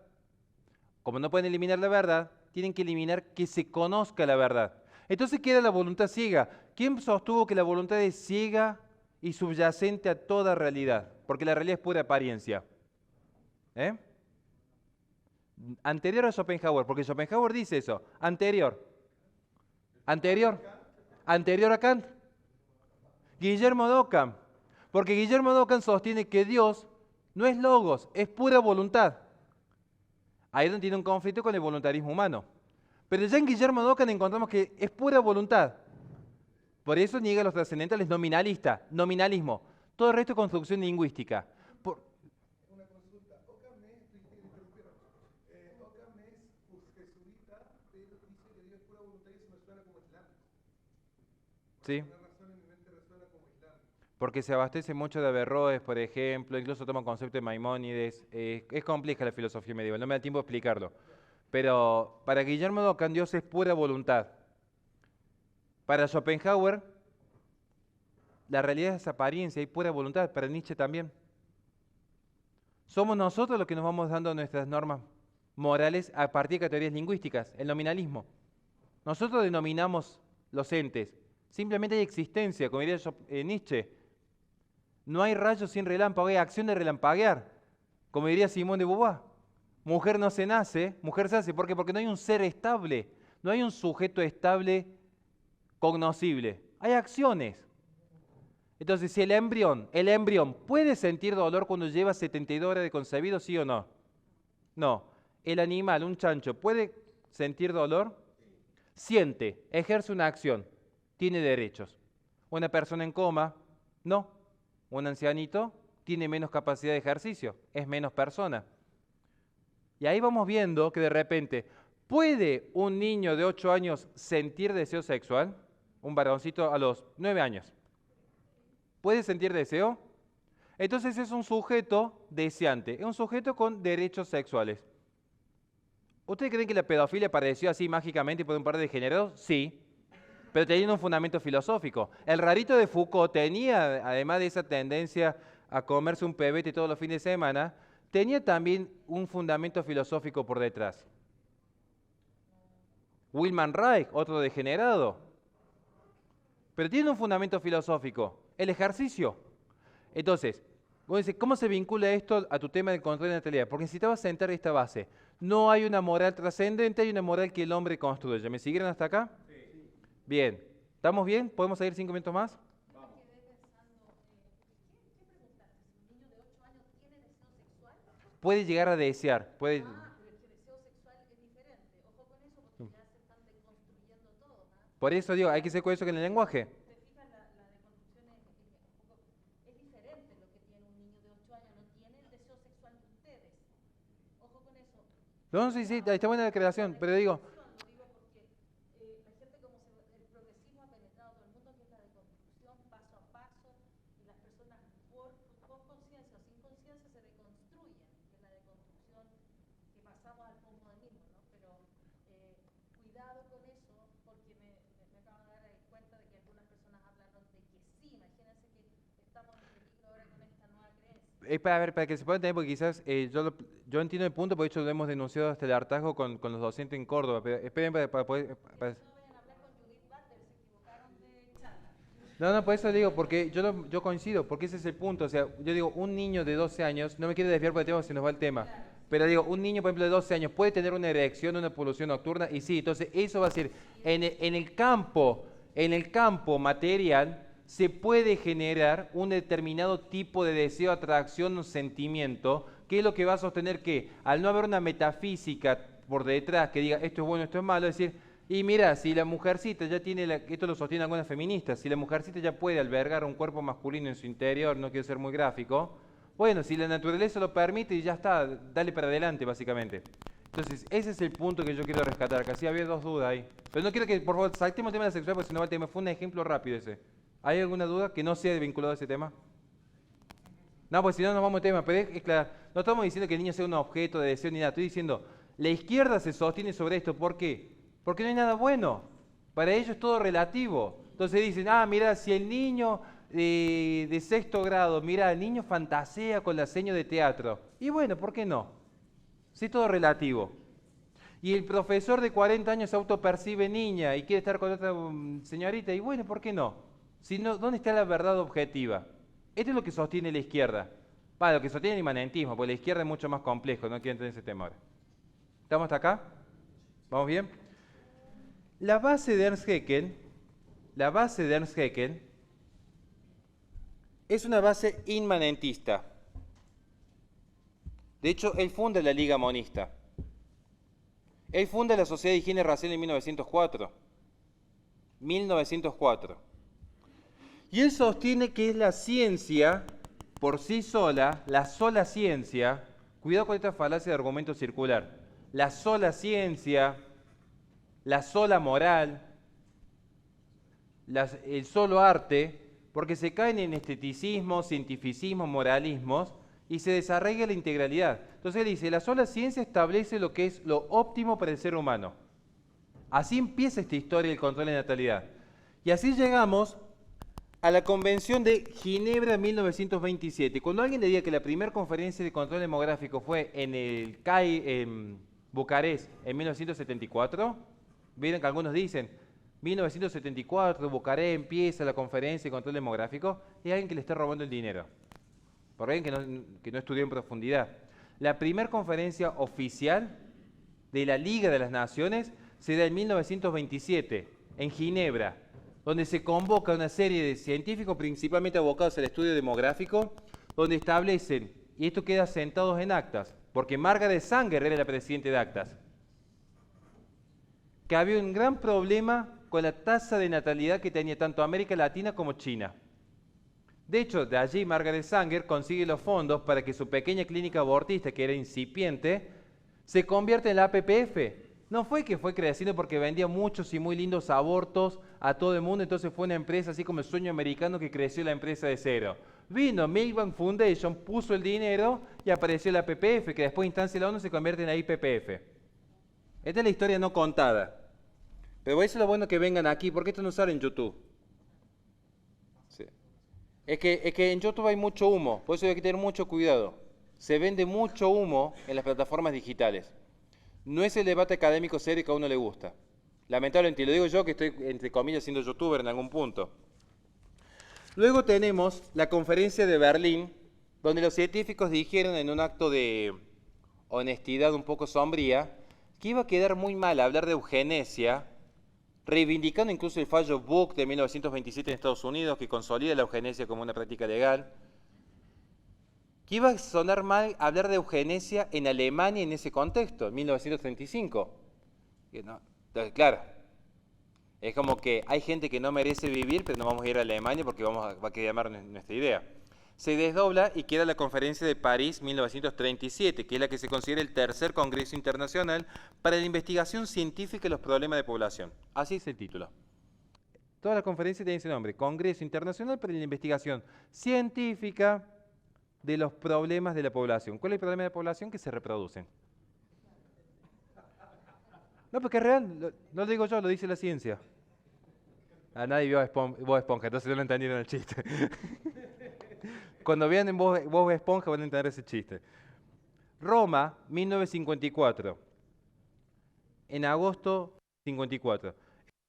Como no pueden eliminar la verdad, tienen que eliminar que se conozca la verdad. Entonces queda la voluntad ciega. ¿Quién sostuvo que la voluntad es ciega y subyacente a toda realidad? Porque la realidad es pura apariencia. Anterior a Schopenhauer, porque Schopenhauer dice eso. Anterior a Kant. Guillermo de Ockham. Porque Guillermo de Ockham sostiene que Dios no es logos, es pura voluntad. Ahí es donde tiene un conflicto con el voluntarismo humano. Pero ya en Guillermo de Ockham encontramos que es pura voluntad. Por eso niega los trascendentales nominalismo. Todo el resto es construcción lingüística. Una consulta. Ockham es jesuita, pero dice que Dios es pura voluntad y eso me suena como islámico. Sí. Por alguna razón en mi mente resuena como islámico. Porque se abastece mucho de Averroes, por ejemplo, incluso toma concepto de Maimónides. Es compleja la filosofía medieval, no me da tiempo de explicarlo. Pero para Guillermo de Ockham, Dios es pura voluntad. Para Schopenhauer, la realidad es apariencia y pura voluntad. Para Nietzsche también. Somos nosotros los que nos vamos dando nuestras normas morales a partir de categorías lingüísticas, el nominalismo. Nosotros denominamos los entes. Simplemente hay existencia, como diría Nietzsche. No hay rayos sin relámpago, hay acción de relampaguear. Como diría Simone de Beauvoir. Mujer no se nace, mujer se hace. ¿Por qué? Porque no hay un ser estable, no hay un sujeto estable cognoscible. Hay acciones. Entonces, si el embrión puede sentir dolor cuando lleva 72 horas de concebido, ¿sí o no? No. El animal, un chancho, ¿puede sentir dolor? Siente, ejerce una acción, tiene derechos. Una persona en coma, no. Un ancianito tiene menos capacidad de ejercicio, es menos persona. Y ahí vamos viendo que de repente, ¿puede un niño de 8 años sentir deseo sexual? Un varoncito a los 9 años. ¿Puede sentir deseo? Entonces es un sujeto deseante, es un sujeto con derechos sexuales. ¿Ustedes creen que la pedofilia apareció así mágicamente por un par de degenerados? Sí, pero tenía un fundamento filosófico. El rarito de Foucault tenía, además de esa tendencia a comerse un pebete todos los fines de semana, tenía también un fundamento filosófico por detrás. Wilhelm Reich, otro degenerado. Pero tiene un fundamento filosófico, el ejercicio. Entonces, vos decís, ¿cómo se vincula esto a tu tema del control de natalidad? Porque necesitabas sentar esta base. No hay una moral trascendente, hay una moral que el hombre construye. ¿Me siguieron hasta acá? Sí. Bien. ¿Estamos bien? ¿Podemos seguir 5 minutos más? Vamos. Puede llegar a desear. Puede... Por eso digo, hay que ser coheso con el lenguaje. No, sí, está buena la creación, pero digo... pasamos al posmodernismo, ¿no? Pero cuidado con eso, porque me acabo de dar cuenta de que algunas personas hablaron de que sí. Imagínense que estamos en peligro ahora con esta nueva creencia. Es para ver, para que se pueda entender, porque quizás yo entiendo el punto, por hecho lo hemos denunciado hasta el hartazgo con los docentes en Córdoba, pero esperen para poder... No, por eso digo, porque yo coincido, porque ese es el punto. O sea, yo digo, un niño de 12 años, no me quiero desviar por el tema, se nos va el tema, pero digo, un niño, por ejemplo, de 12 años puede tener una erección, una polución nocturna, y sí, entonces eso va a ser, en el campo material, se puede generar un determinado tipo de deseo, atracción o sentimiento, que es lo que va a sostener que, al no haber una metafísica por detrás que diga esto es bueno, esto es malo, es decir, y mira, si la mujercita ya tiene, esto lo sostienen algunas feministas, si la mujercita ya puede albergar un cuerpo masculino en su interior, no quiero ser muy gráfico, bueno, si la naturaleza lo permite y ya está, dale para adelante básicamente. Entonces, ese es el punto que yo quiero rescatar, que así había dos dudas ahí. Pero no quiero que, por favor, saltemos el tema de la sexualidad, porque si no va el tema, fue un ejemplo rápido ese. ¿Hay alguna duda que no sea vinculado a ese tema? No, pues si no nos vamos al tema, pero es claro, no estamos diciendo que el niño sea un objeto de deseo ni nada, estoy diciendo, la izquierda se sostiene sobre esto, ¿por qué? Porque no hay nada bueno, para ellos es todo relativo. Entonces dicen, mira, si el niño de sexto grado, mira, el niño fantasea con la seña de teatro, y bueno, ¿por qué no? Si es todo relativo. Y el profesor de 40 años se autopercibe niña y quiere estar con otra señorita, y bueno, ¿por qué no? Si no, ¿dónde está la verdad objetiva? Esto es lo que sostiene la izquierda. Lo que sostiene el inmanentismo, porque la izquierda es mucho más complejo, no quiero entender ese tema ahora. ¿Estamos hasta acá? ¿Vamos bien? La base de Ernst Haeckel es una base inmanentista. De hecho, él funda la Liga Monista. Él funda la Sociedad de Higiene Racial en 1904. Y él sostiene que es la ciencia, por sí sola, la sola ciencia, cuidado con esta falacia de argumento circular, la sola ciencia, la sola moral, el solo arte, porque se caen en esteticismo, cientificismo, moralismos, y se desarraiga la integralidad. Entonces él dice, la sola ciencia establece lo que es lo óptimo para el ser humano. Así empieza esta historia del control de natalidad. Y así llegamos a la Convención de Ginebra de 1927. Cuando alguien le diga que la primera conferencia de control demográfico fue en el CAI, en Bucarest, en 1974, miren que algunos dicen, 1974, Bucarest empieza la conferencia de control demográfico, y alguien que le está robando el dinero, por alguien que no estudió en profundidad. La primera conferencia oficial de la Liga de las Naciones se da en 1927, en Ginebra, donde se convoca una serie de científicos, principalmente abocados al estudio demográfico, donde establecen, y esto queda sentado en actas, porque Margaret Sanger era la presidenta de actas, que había un gran problema con la tasa de natalidad que tenía tanto América Latina como China. De hecho, de allí Margaret Sanger consigue los fondos para que su pequeña clínica abortista, que era incipiente, se convierta en la APPF. No fue que fue creciendo porque vendía muchos y muy lindos abortos a todo el mundo, entonces fue una empresa así como el sueño americano que creció la empresa de cero. Vino Milbank Foundation, puso el dinero y apareció la APPF, que después de instancia de la ONU se convierte en la IPPF. Esta es la historia no contada. Pero eso es lo bueno que vengan aquí, porque esto no sale en YouTube. Sí. Es que en YouTube hay mucho humo, por eso hay que tener mucho cuidado. Se vende mucho humo en las plataformas digitales. No es el debate académico serio que a uno le gusta. Lamentablemente, y lo digo yo que estoy, entre comillas, siendo youtuber en algún punto. Luego tenemos la conferencia de Berlín, donde los científicos dijeron en un acto de honestidad un poco sombría, que iba a quedar muy mal hablar de eugenesia, reivindicando incluso el fallo Buck de 1927 en Estados Unidos, que consolida la eugenesia como una práctica legal, que iba a sonar mal hablar de eugenesia en Alemania en ese contexto, en 1935. Entonces, claro, es como que hay gente que no merece vivir, pero no vamos a ir a Alemania porque va a quemar nuestra idea. Se desdobla y queda la Conferencia de París 1937, que es la que se considera el tercer Congreso Internacional para la Investigación Científica de los Problemas de Población. Así es el título. Toda la conferencia tiene ese nombre, Congreso Internacional para la Investigación Científica de los Problemas de la Población. ¿Cuál es el problema de la población? Que se reproducen. No, porque es real, no lo digo yo, lo dice la ciencia. A nadie vio Bob Esponja, entonces no lo entendieron el chiste. Cuando vean en Bob Esponja van a entender ese chiste. Roma, 1954. En agosto 54.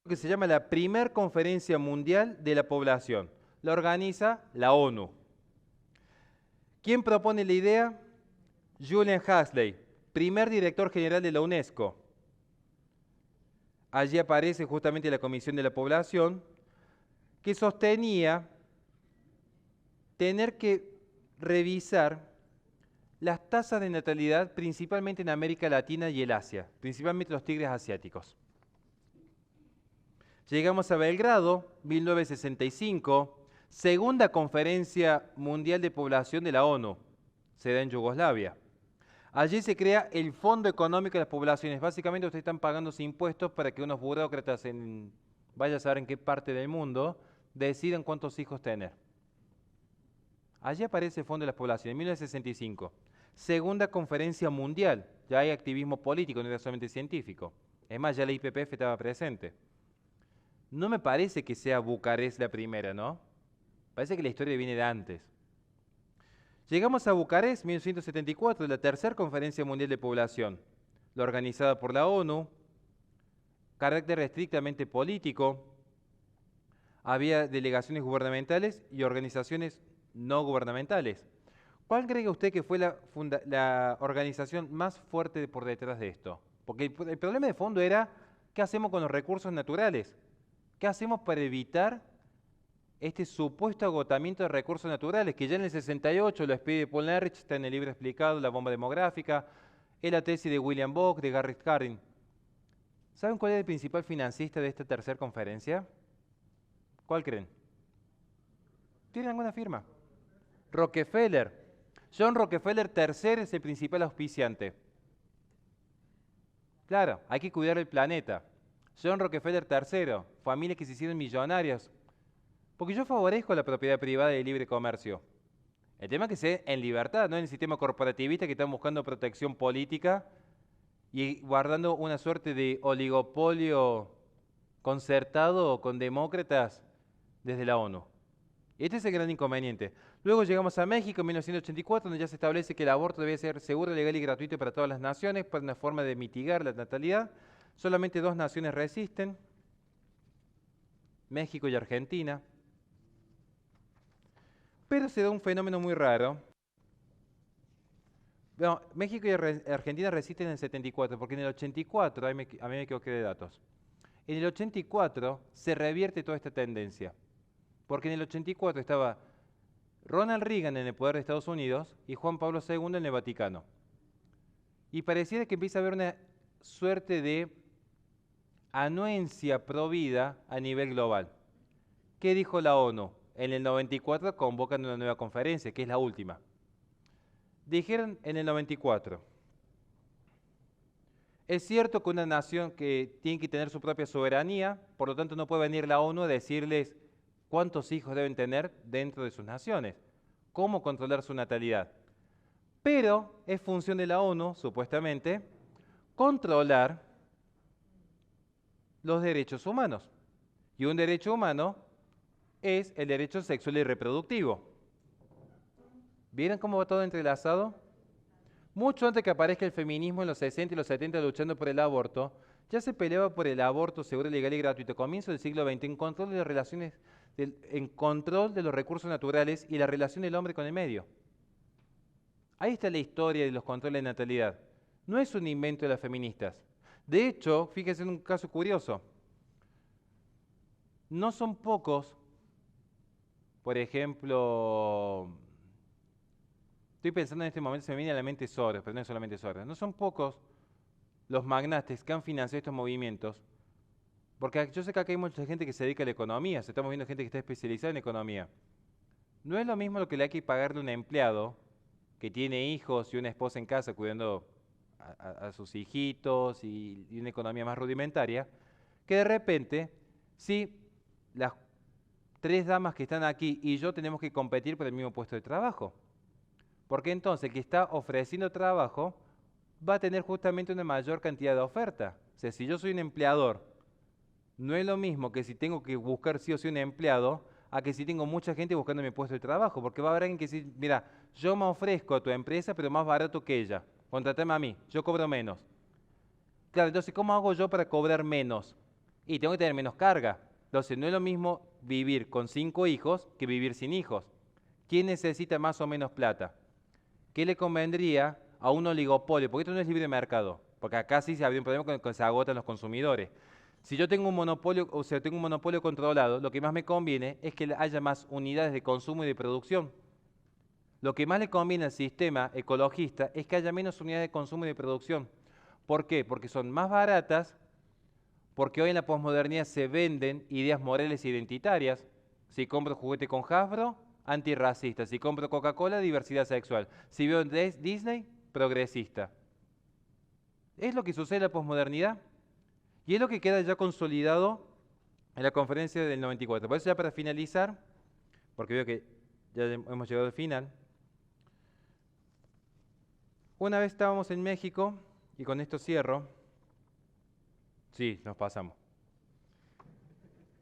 Lo que se llama la Primer Conferencia Mundial de la Población. La organiza la ONU. ¿Quién propone la idea? Julian Huxley, primer director general de la UNESCO. Allí aparece justamente la Comisión de la Población, que sostenía tener que revisar las tasas de natalidad principalmente en América Latina y el Asia, principalmente los tigres asiáticos. Llegamos a Belgrado, 1965, segunda conferencia mundial de población de la ONU, se da en Yugoslavia. Allí se crea el Fondo Económico de las Poblaciones. Básicamente ustedes están pagando impuestos para que unos burócratas vaya a saber en qué parte del mundo decidan cuántos hijos tener. Allí aparece el Fondo de las Poblaciones, en 1965. Segunda conferencia mundial, ya hay activismo político, no era solamente científico. Es más, ya la IPPF estaba presente. No me parece que sea Bucarest la primera, ¿no? Parece que la historia viene de antes. Llegamos a Bucarest, 1974, la tercera conferencia mundial de población, la organizada por la ONU, carácter estrictamente político, había delegaciones gubernamentales y organizaciones no gubernamentales. ¿Cuál cree usted que fue la organización más fuerte por detrás de esto? Porque el problema de fondo era, ¿qué hacemos con los recursos naturales? ¿Qué hacemos para evitar este supuesto agotamiento de recursos naturales? Que ya en el 68 lo expide Paul Ehrlich, está en el libro explicado, La bomba demográfica, es la tesis de William Bock, de Garrett Hardin. ¿Saben cuál es el principal financista de esta tercera conferencia? ¿Cuál creen? ¿Tienen alguna firma? Rockefeller. John Rockefeller III es el principal auspiciante. Claro, hay que cuidar el planeta. John Rockefeller III, familias que se hicieron millonarias. Porque yo favorezco la propiedad privada y el libre comercio. El tema es que sea en libertad, no en el sistema corporativista que están buscando protección política y guardando una suerte de oligopolio concertado con demócratas desde la ONU. Este es el gran inconveniente. Luego llegamos a México en 1984, donde ya se establece que el aborto debe ser seguro, legal y gratuito para todas las naciones, para una forma de mitigar la natalidad. Solamente 2 naciones resisten, México y Argentina. Pero se da un fenómeno muy raro. Bueno, México y Argentina resisten en el 74, porque en el 84, a mí me equivoqué de datos, en el 84 se revierte toda esta tendencia. Porque en el 84 estaba Ronald Reagan en el poder de Estados Unidos y Juan Pablo II en el Vaticano. Y pareciera que empieza a haber una suerte de anuencia provida a nivel global. ¿Qué dijo la ONU? En el 94 convocan una nueva conferencia, que es la última. Dijeron en el 94, es cierto que una nación que tiene que tener su propia soberanía, por lo tanto no puede venir la ONU a decirles cuántos hijos deben tener dentro de sus naciones, cómo controlar su natalidad. Pero es función de la ONU, supuestamente, controlar los derechos humanos. Y un derecho humano es el derecho sexual y reproductivo. ¿Vieron cómo va todo entrelazado? Mucho antes que aparezca el feminismo en los 60 y los 70 luchando por el aborto, ya se peleaba por el aborto seguro, legal y gratuito. Comienzo del siglo XX en control de las relaciones, en control de los recursos naturales y la relación del hombre con el medio. Ahí está la historia de los controles de natalidad. No es un invento de las feministas. De hecho, fíjense en un caso curioso. No son pocos, por ejemplo, estoy pensando en este momento, se me viene a la mente Soros, pero no es solamente Soros. No son pocos los magnates que han financiado estos movimientos, porque yo sé que acá hay mucha gente que se dedica a la economía, estamos viendo gente que está especializada en economía. No es lo mismo lo que le hay que pagarle a un empleado que tiene hijos y una esposa en casa cuidando a sus hijitos y una economía más rudimentaria, que de repente, si las 3 damas que están aquí y yo tenemos que competir por el mismo puesto de trabajo. Porque entonces el que está ofreciendo trabajo va a tener justamente una mayor cantidad de oferta. sea, si yo soy un empleador, no es lo mismo que si tengo que buscar sí o sí un empleado, a que si tengo mucha gente buscando mi puesto de trabajo, porque va a haber alguien que dice, mira, yo me ofrezco a tu empresa, pero más barato que ella, contratame a mí, yo cobro menos. Claro, entonces, ¿cómo hago yo para cobrar menos? Y tengo que tener menos carga. Entonces, no es lo mismo vivir con 5 hijos que vivir sin hijos. ¿Quién necesita más o menos plata? ¿Qué le convendría a un oligopolio? Porque esto no es libre mercado, porque acá sí se habría un problema cuando se agotan los consumidores. Si yo tengo un monopolio, o sea, tengo un monopolio controlado, lo que más me conviene es que haya más unidades de consumo y de producción. Lo que más le conviene al sistema ecologista es que haya menos unidades de consumo y de producción. ¿Por qué? Porque son más baratas, porque hoy en la posmodernidad se venden ideas morales e identitarias. Si compro juguete con Hasbro, antirracista. Si compro Coca-Cola, diversidad sexual. Si veo Disney, progresista. Es lo que sucede en la posmodernidad. Y es lo que queda ya consolidado en la conferencia del 94. Por eso ya para finalizar, porque veo que ya hemos llegado al final. Una vez estábamos en México, y con esto cierro. Sí, nos pasamos.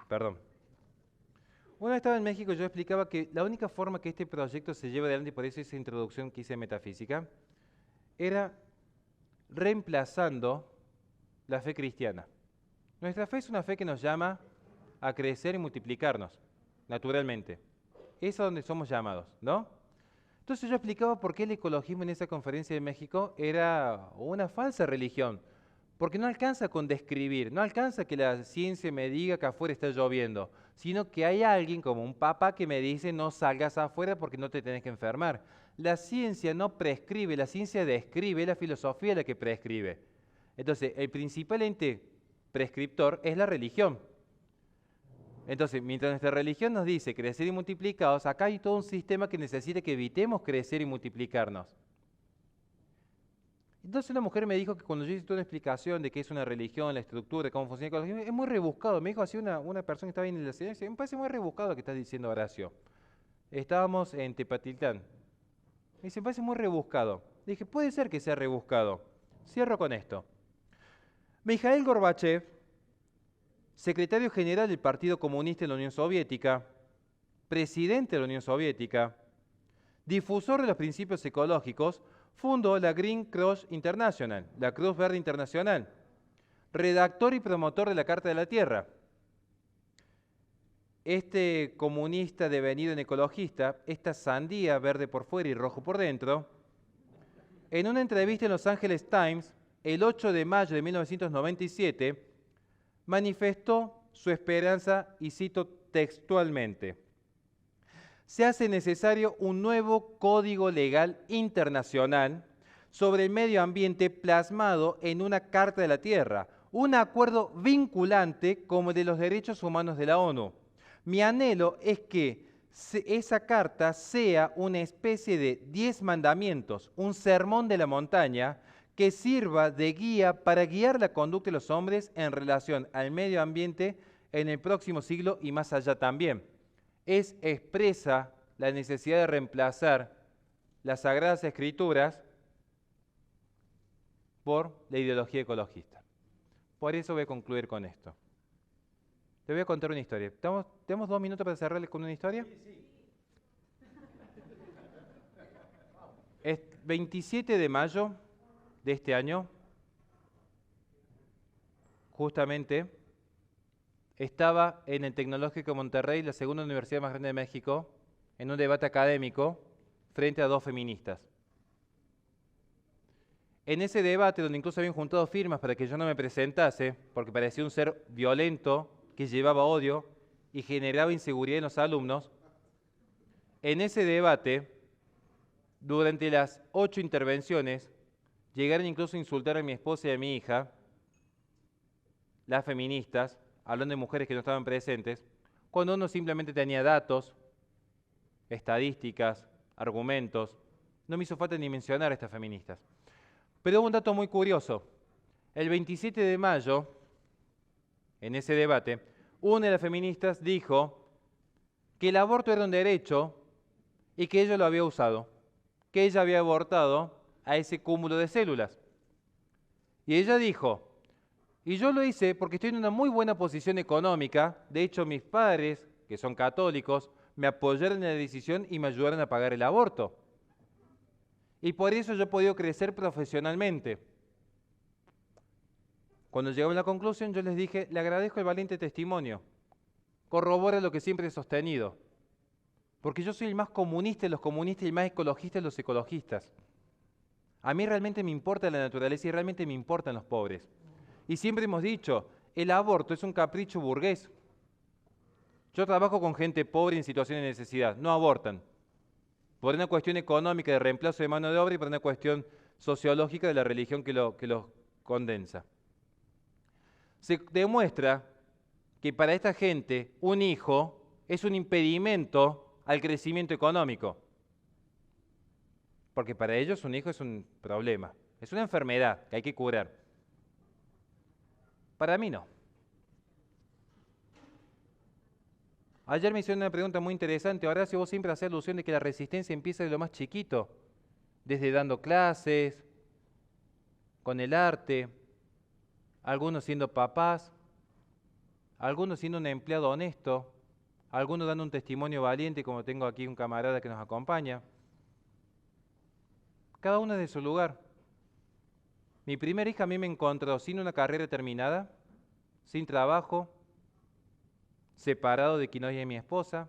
Perdón. Una vez estaba en México, yo explicaba que la única forma que este proyecto se lleve adelante, y por eso esa introducción que hice de metafísica, era reemplazando la fe cristiana. Nuestra fe es una fe que nos llama a crecer y multiplicarnos, naturalmente. Es a donde somos llamados, ¿no? Entonces yo explicaba por qué el ecologismo en esa conferencia de México era una falsa religión. Porque no alcanza con describir, no alcanza que la ciencia me diga que afuera está lloviendo, sino que hay alguien como un papá que me dice no salgas afuera porque no te tenés que enfermar. La ciencia no prescribe, la ciencia describe, es la filosofía la que prescribe. Entonces, el principal ente prescriptor es la religión. Entonces, mientras nuestra religión nos dice crecer y multiplicados, acá hay todo un sistema que necesita que evitemos crecer y multiplicarnos. Entonces una mujer me dijo que cuando yo hice toda una explicación de qué es una religión, la estructura, de cómo funciona la ecología, es muy rebuscado. Me dijo así una persona que estaba en la ciencia, me parece muy rebuscado lo que estás diciendo, Horacio. Estábamos en Tepatitlán. Me dice, me parece muy rebuscado. Le dije, puede ser que sea rebuscado. Cierro con esto. Mikhail Gorbachev, secretario general del Partido Comunista de la Unión Soviética, presidente de la Unión Soviética, difusor de los principios ecológicos, fundó la Green Cross International, la Cruz Verde Internacional, redactor y promotor de la Carta de la Tierra. Este comunista devenido en ecologista, esta sandía verde por fuera y rojo por dentro, en una entrevista en Los Angeles Times, el 8 de mayo de 1997, manifestó su esperanza, y cito textualmente: se hace necesario un nuevo código legal internacional sobre el medio ambiente plasmado en una Carta de la Tierra, un acuerdo vinculante como el de los derechos humanos de la ONU. Mi anhelo es que esa carta sea una especie de 10 mandamientos, un sermón de la montaña que sirva de guía para guiar la conducta de los hombres en relación al medio ambiente en el próximo siglo y más allá también. Expresa la necesidad de reemplazar las Sagradas Escrituras por la ideología ecologista. Por eso voy a concluir con esto. Te voy a contar una historia. ¿Tenemos 2 minutos para cerrarles con una historia? Sí. Es 27 de mayo de este año, justamente, estaba en el Tecnológico de Monterrey, la segunda universidad más grande de México, en un debate académico frente a 2 feministas. En ese debate, donde incluso habían juntado firmas para que yo no me presentase, porque parecía un ser violento que llevaba odio y generaba inseguridad en los alumnos, en ese debate, durante las 8 intervenciones, llegaron incluso a insultar a mi esposa y a mi hija, las feministas, hablando de mujeres que no estaban presentes, cuando uno simplemente tenía datos, estadísticas, argumentos. No me hizo falta ni mencionar a estas feministas. Pero hubo un dato muy curioso. El 27 de mayo, en ese debate, una de las feministas dijo que el aborto era un derecho y que ella lo había usado, que ella había abortado a ese cúmulo de células. Y ella dijo, Y yo lo hice porque estoy en una muy buena posición económica. De hecho, mis padres, que son católicos, me apoyaron en la decisión y me ayudaron a pagar el aborto. Y por eso yo he podido crecer profesionalmente. Cuando llegamos a la conclusión, yo les dije, le agradezco el valiente testimonio. Corrobora lo que siempre he sostenido. Porque yo soy el más comunista de los comunistas y el más ecologista de los ecologistas. A mí realmente me importa la naturaleza y realmente me importan los pobres. Y siempre hemos dicho, el aborto es un capricho burgués. Yo trabajo con gente pobre en situaciones de necesidad, no abortan. Por una cuestión económica de reemplazo de mano de obra y por una cuestión sociológica de la religión que los condensa. Se demuestra que para esta gente un hijo es un impedimento al crecimiento económico. Porque para ellos un hijo es un problema, es una enfermedad que hay que curar. Para mí no. Ayer me hicieron una pregunta muy interesante. Ahora, si vos siempre haces alusión de que la resistencia empieza de lo más chiquito, desde dando clases, con el arte, algunos siendo papás, algunos siendo un empleado honesto, algunos dando un testimonio valiente, como tengo aquí un camarada que nos acompaña. Cada uno de su lugar. Mi primera hija a mí me encontró sin una carrera terminada, sin trabajo, separado de quien hoy es mi esposa,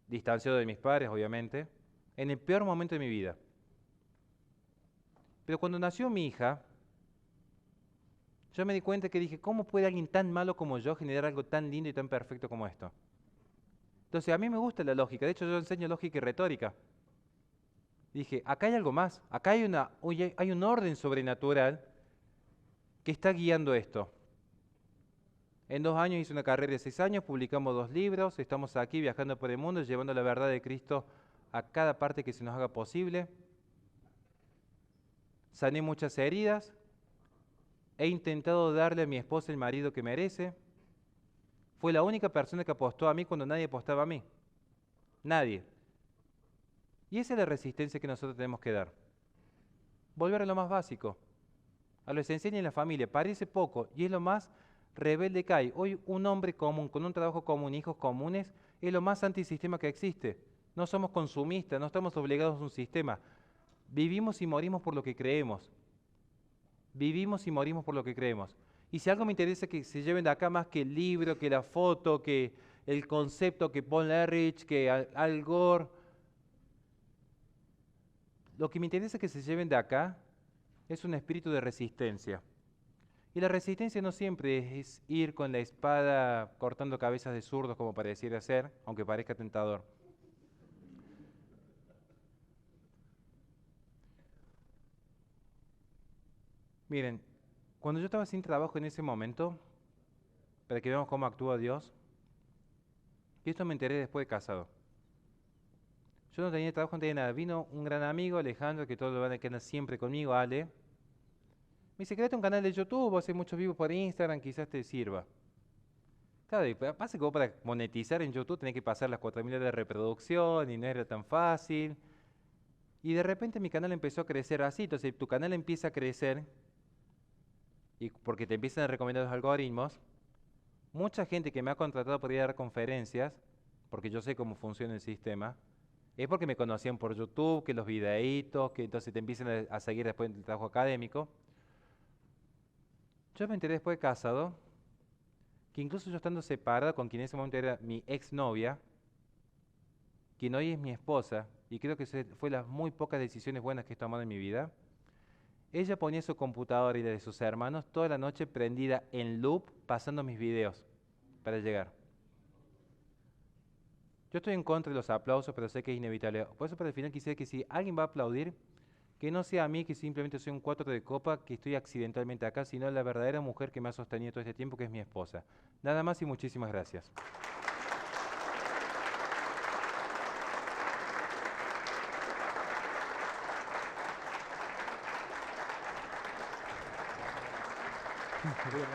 distanciado de mis padres, obviamente, en el peor momento de mi vida. Pero cuando nació mi hija, yo me di cuenta que dije, ¿cómo puede alguien tan malo como yo generar algo tan lindo y tan perfecto como esto? Entonces, a mí me gusta la lógica, de hecho yo enseño lógica y retórica. Dije, acá hay algo más, acá hay un orden sobrenatural que está guiando esto. En 2 años hice una carrera de 6 años, publicamos 2 libros, estamos aquí viajando por el mundo, llevando la verdad de Cristo a cada parte que se nos haga posible. Sané muchas heridas, he intentado darle a mi esposa el marido que merece. Fue la única persona que apostó a mí cuando nadie apostaba a mí. Nadie. Y esa es la resistencia que nosotros tenemos que dar. Volver a lo más básico, a lo esencial en la familia. Parece poco y es lo más rebelde que hay. Hoy un hombre común, con un trabajo común, hijos comunes, es lo más antisistema que existe. No somos consumistas, no estamos obligados a un sistema. Vivimos y morimos por lo que creemos. Vivimos y morimos por lo que creemos. Y si algo me interesa que se lleven de acá más que el libro, que la foto, que el concepto, que Paul Ehrlich, que Al Gore, lo que me interesa que se lleven de acá es un espíritu de resistencia. Y la resistencia no siempre es ir con la espada cortando cabezas de zurdos como pareciera ser, aunque parezca tentador. Miren, cuando yo estaba sin trabajo en ese momento, para que veamos cómo actúa Dios, y esto me enteré después de casado. Yo no tenía trabajo, no tenía nada. Vino un gran amigo, Alejandro, que todo lo van a quedar siempre conmigo, Ale. Me dice, créate un canal de YouTube, vos haces muchos vivos por Instagram, quizás te sirva. Claro, y pasa que vos para monetizar en YouTube tenés que pasar las 4.000 horas de reproducción y no era tan fácil. Y de repente mi canal empezó a crecer así. Entonces tu canal empieza a crecer y porque te empiezan a recomendar los algoritmos. Mucha gente que me ha contratado para ir a dar conferencias, porque yo sé cómo funciona el sistema, es porque me conocían por YouTube, que los videitos, que entonces te empiezan a seguir después del trabajo académico. Yo me enteré después de casado, que incluso yo estando separado con quien en ese momento era mi exnovia, quien hoy es mi esposa, y creo que fue las muy pocas decisiones buenas que he tomado en mi vida, ella ponía su computadora y la de sus hermanos toda la noche prendida en loop, pasando mis videos para llegar. Yo estoy en contra de los aplausos, pero sé que es inevitable. Por eso para el final quisiera que si alguien va a aplaudir, que no sea a mí, que simplemente soy un 4 de copa, que estoy accidentalmente acá, sino la verdadera mujer que me ha sostenido todo este tiempo, que es mi esposa. Nada más y muchísimas gracias. Muy bien,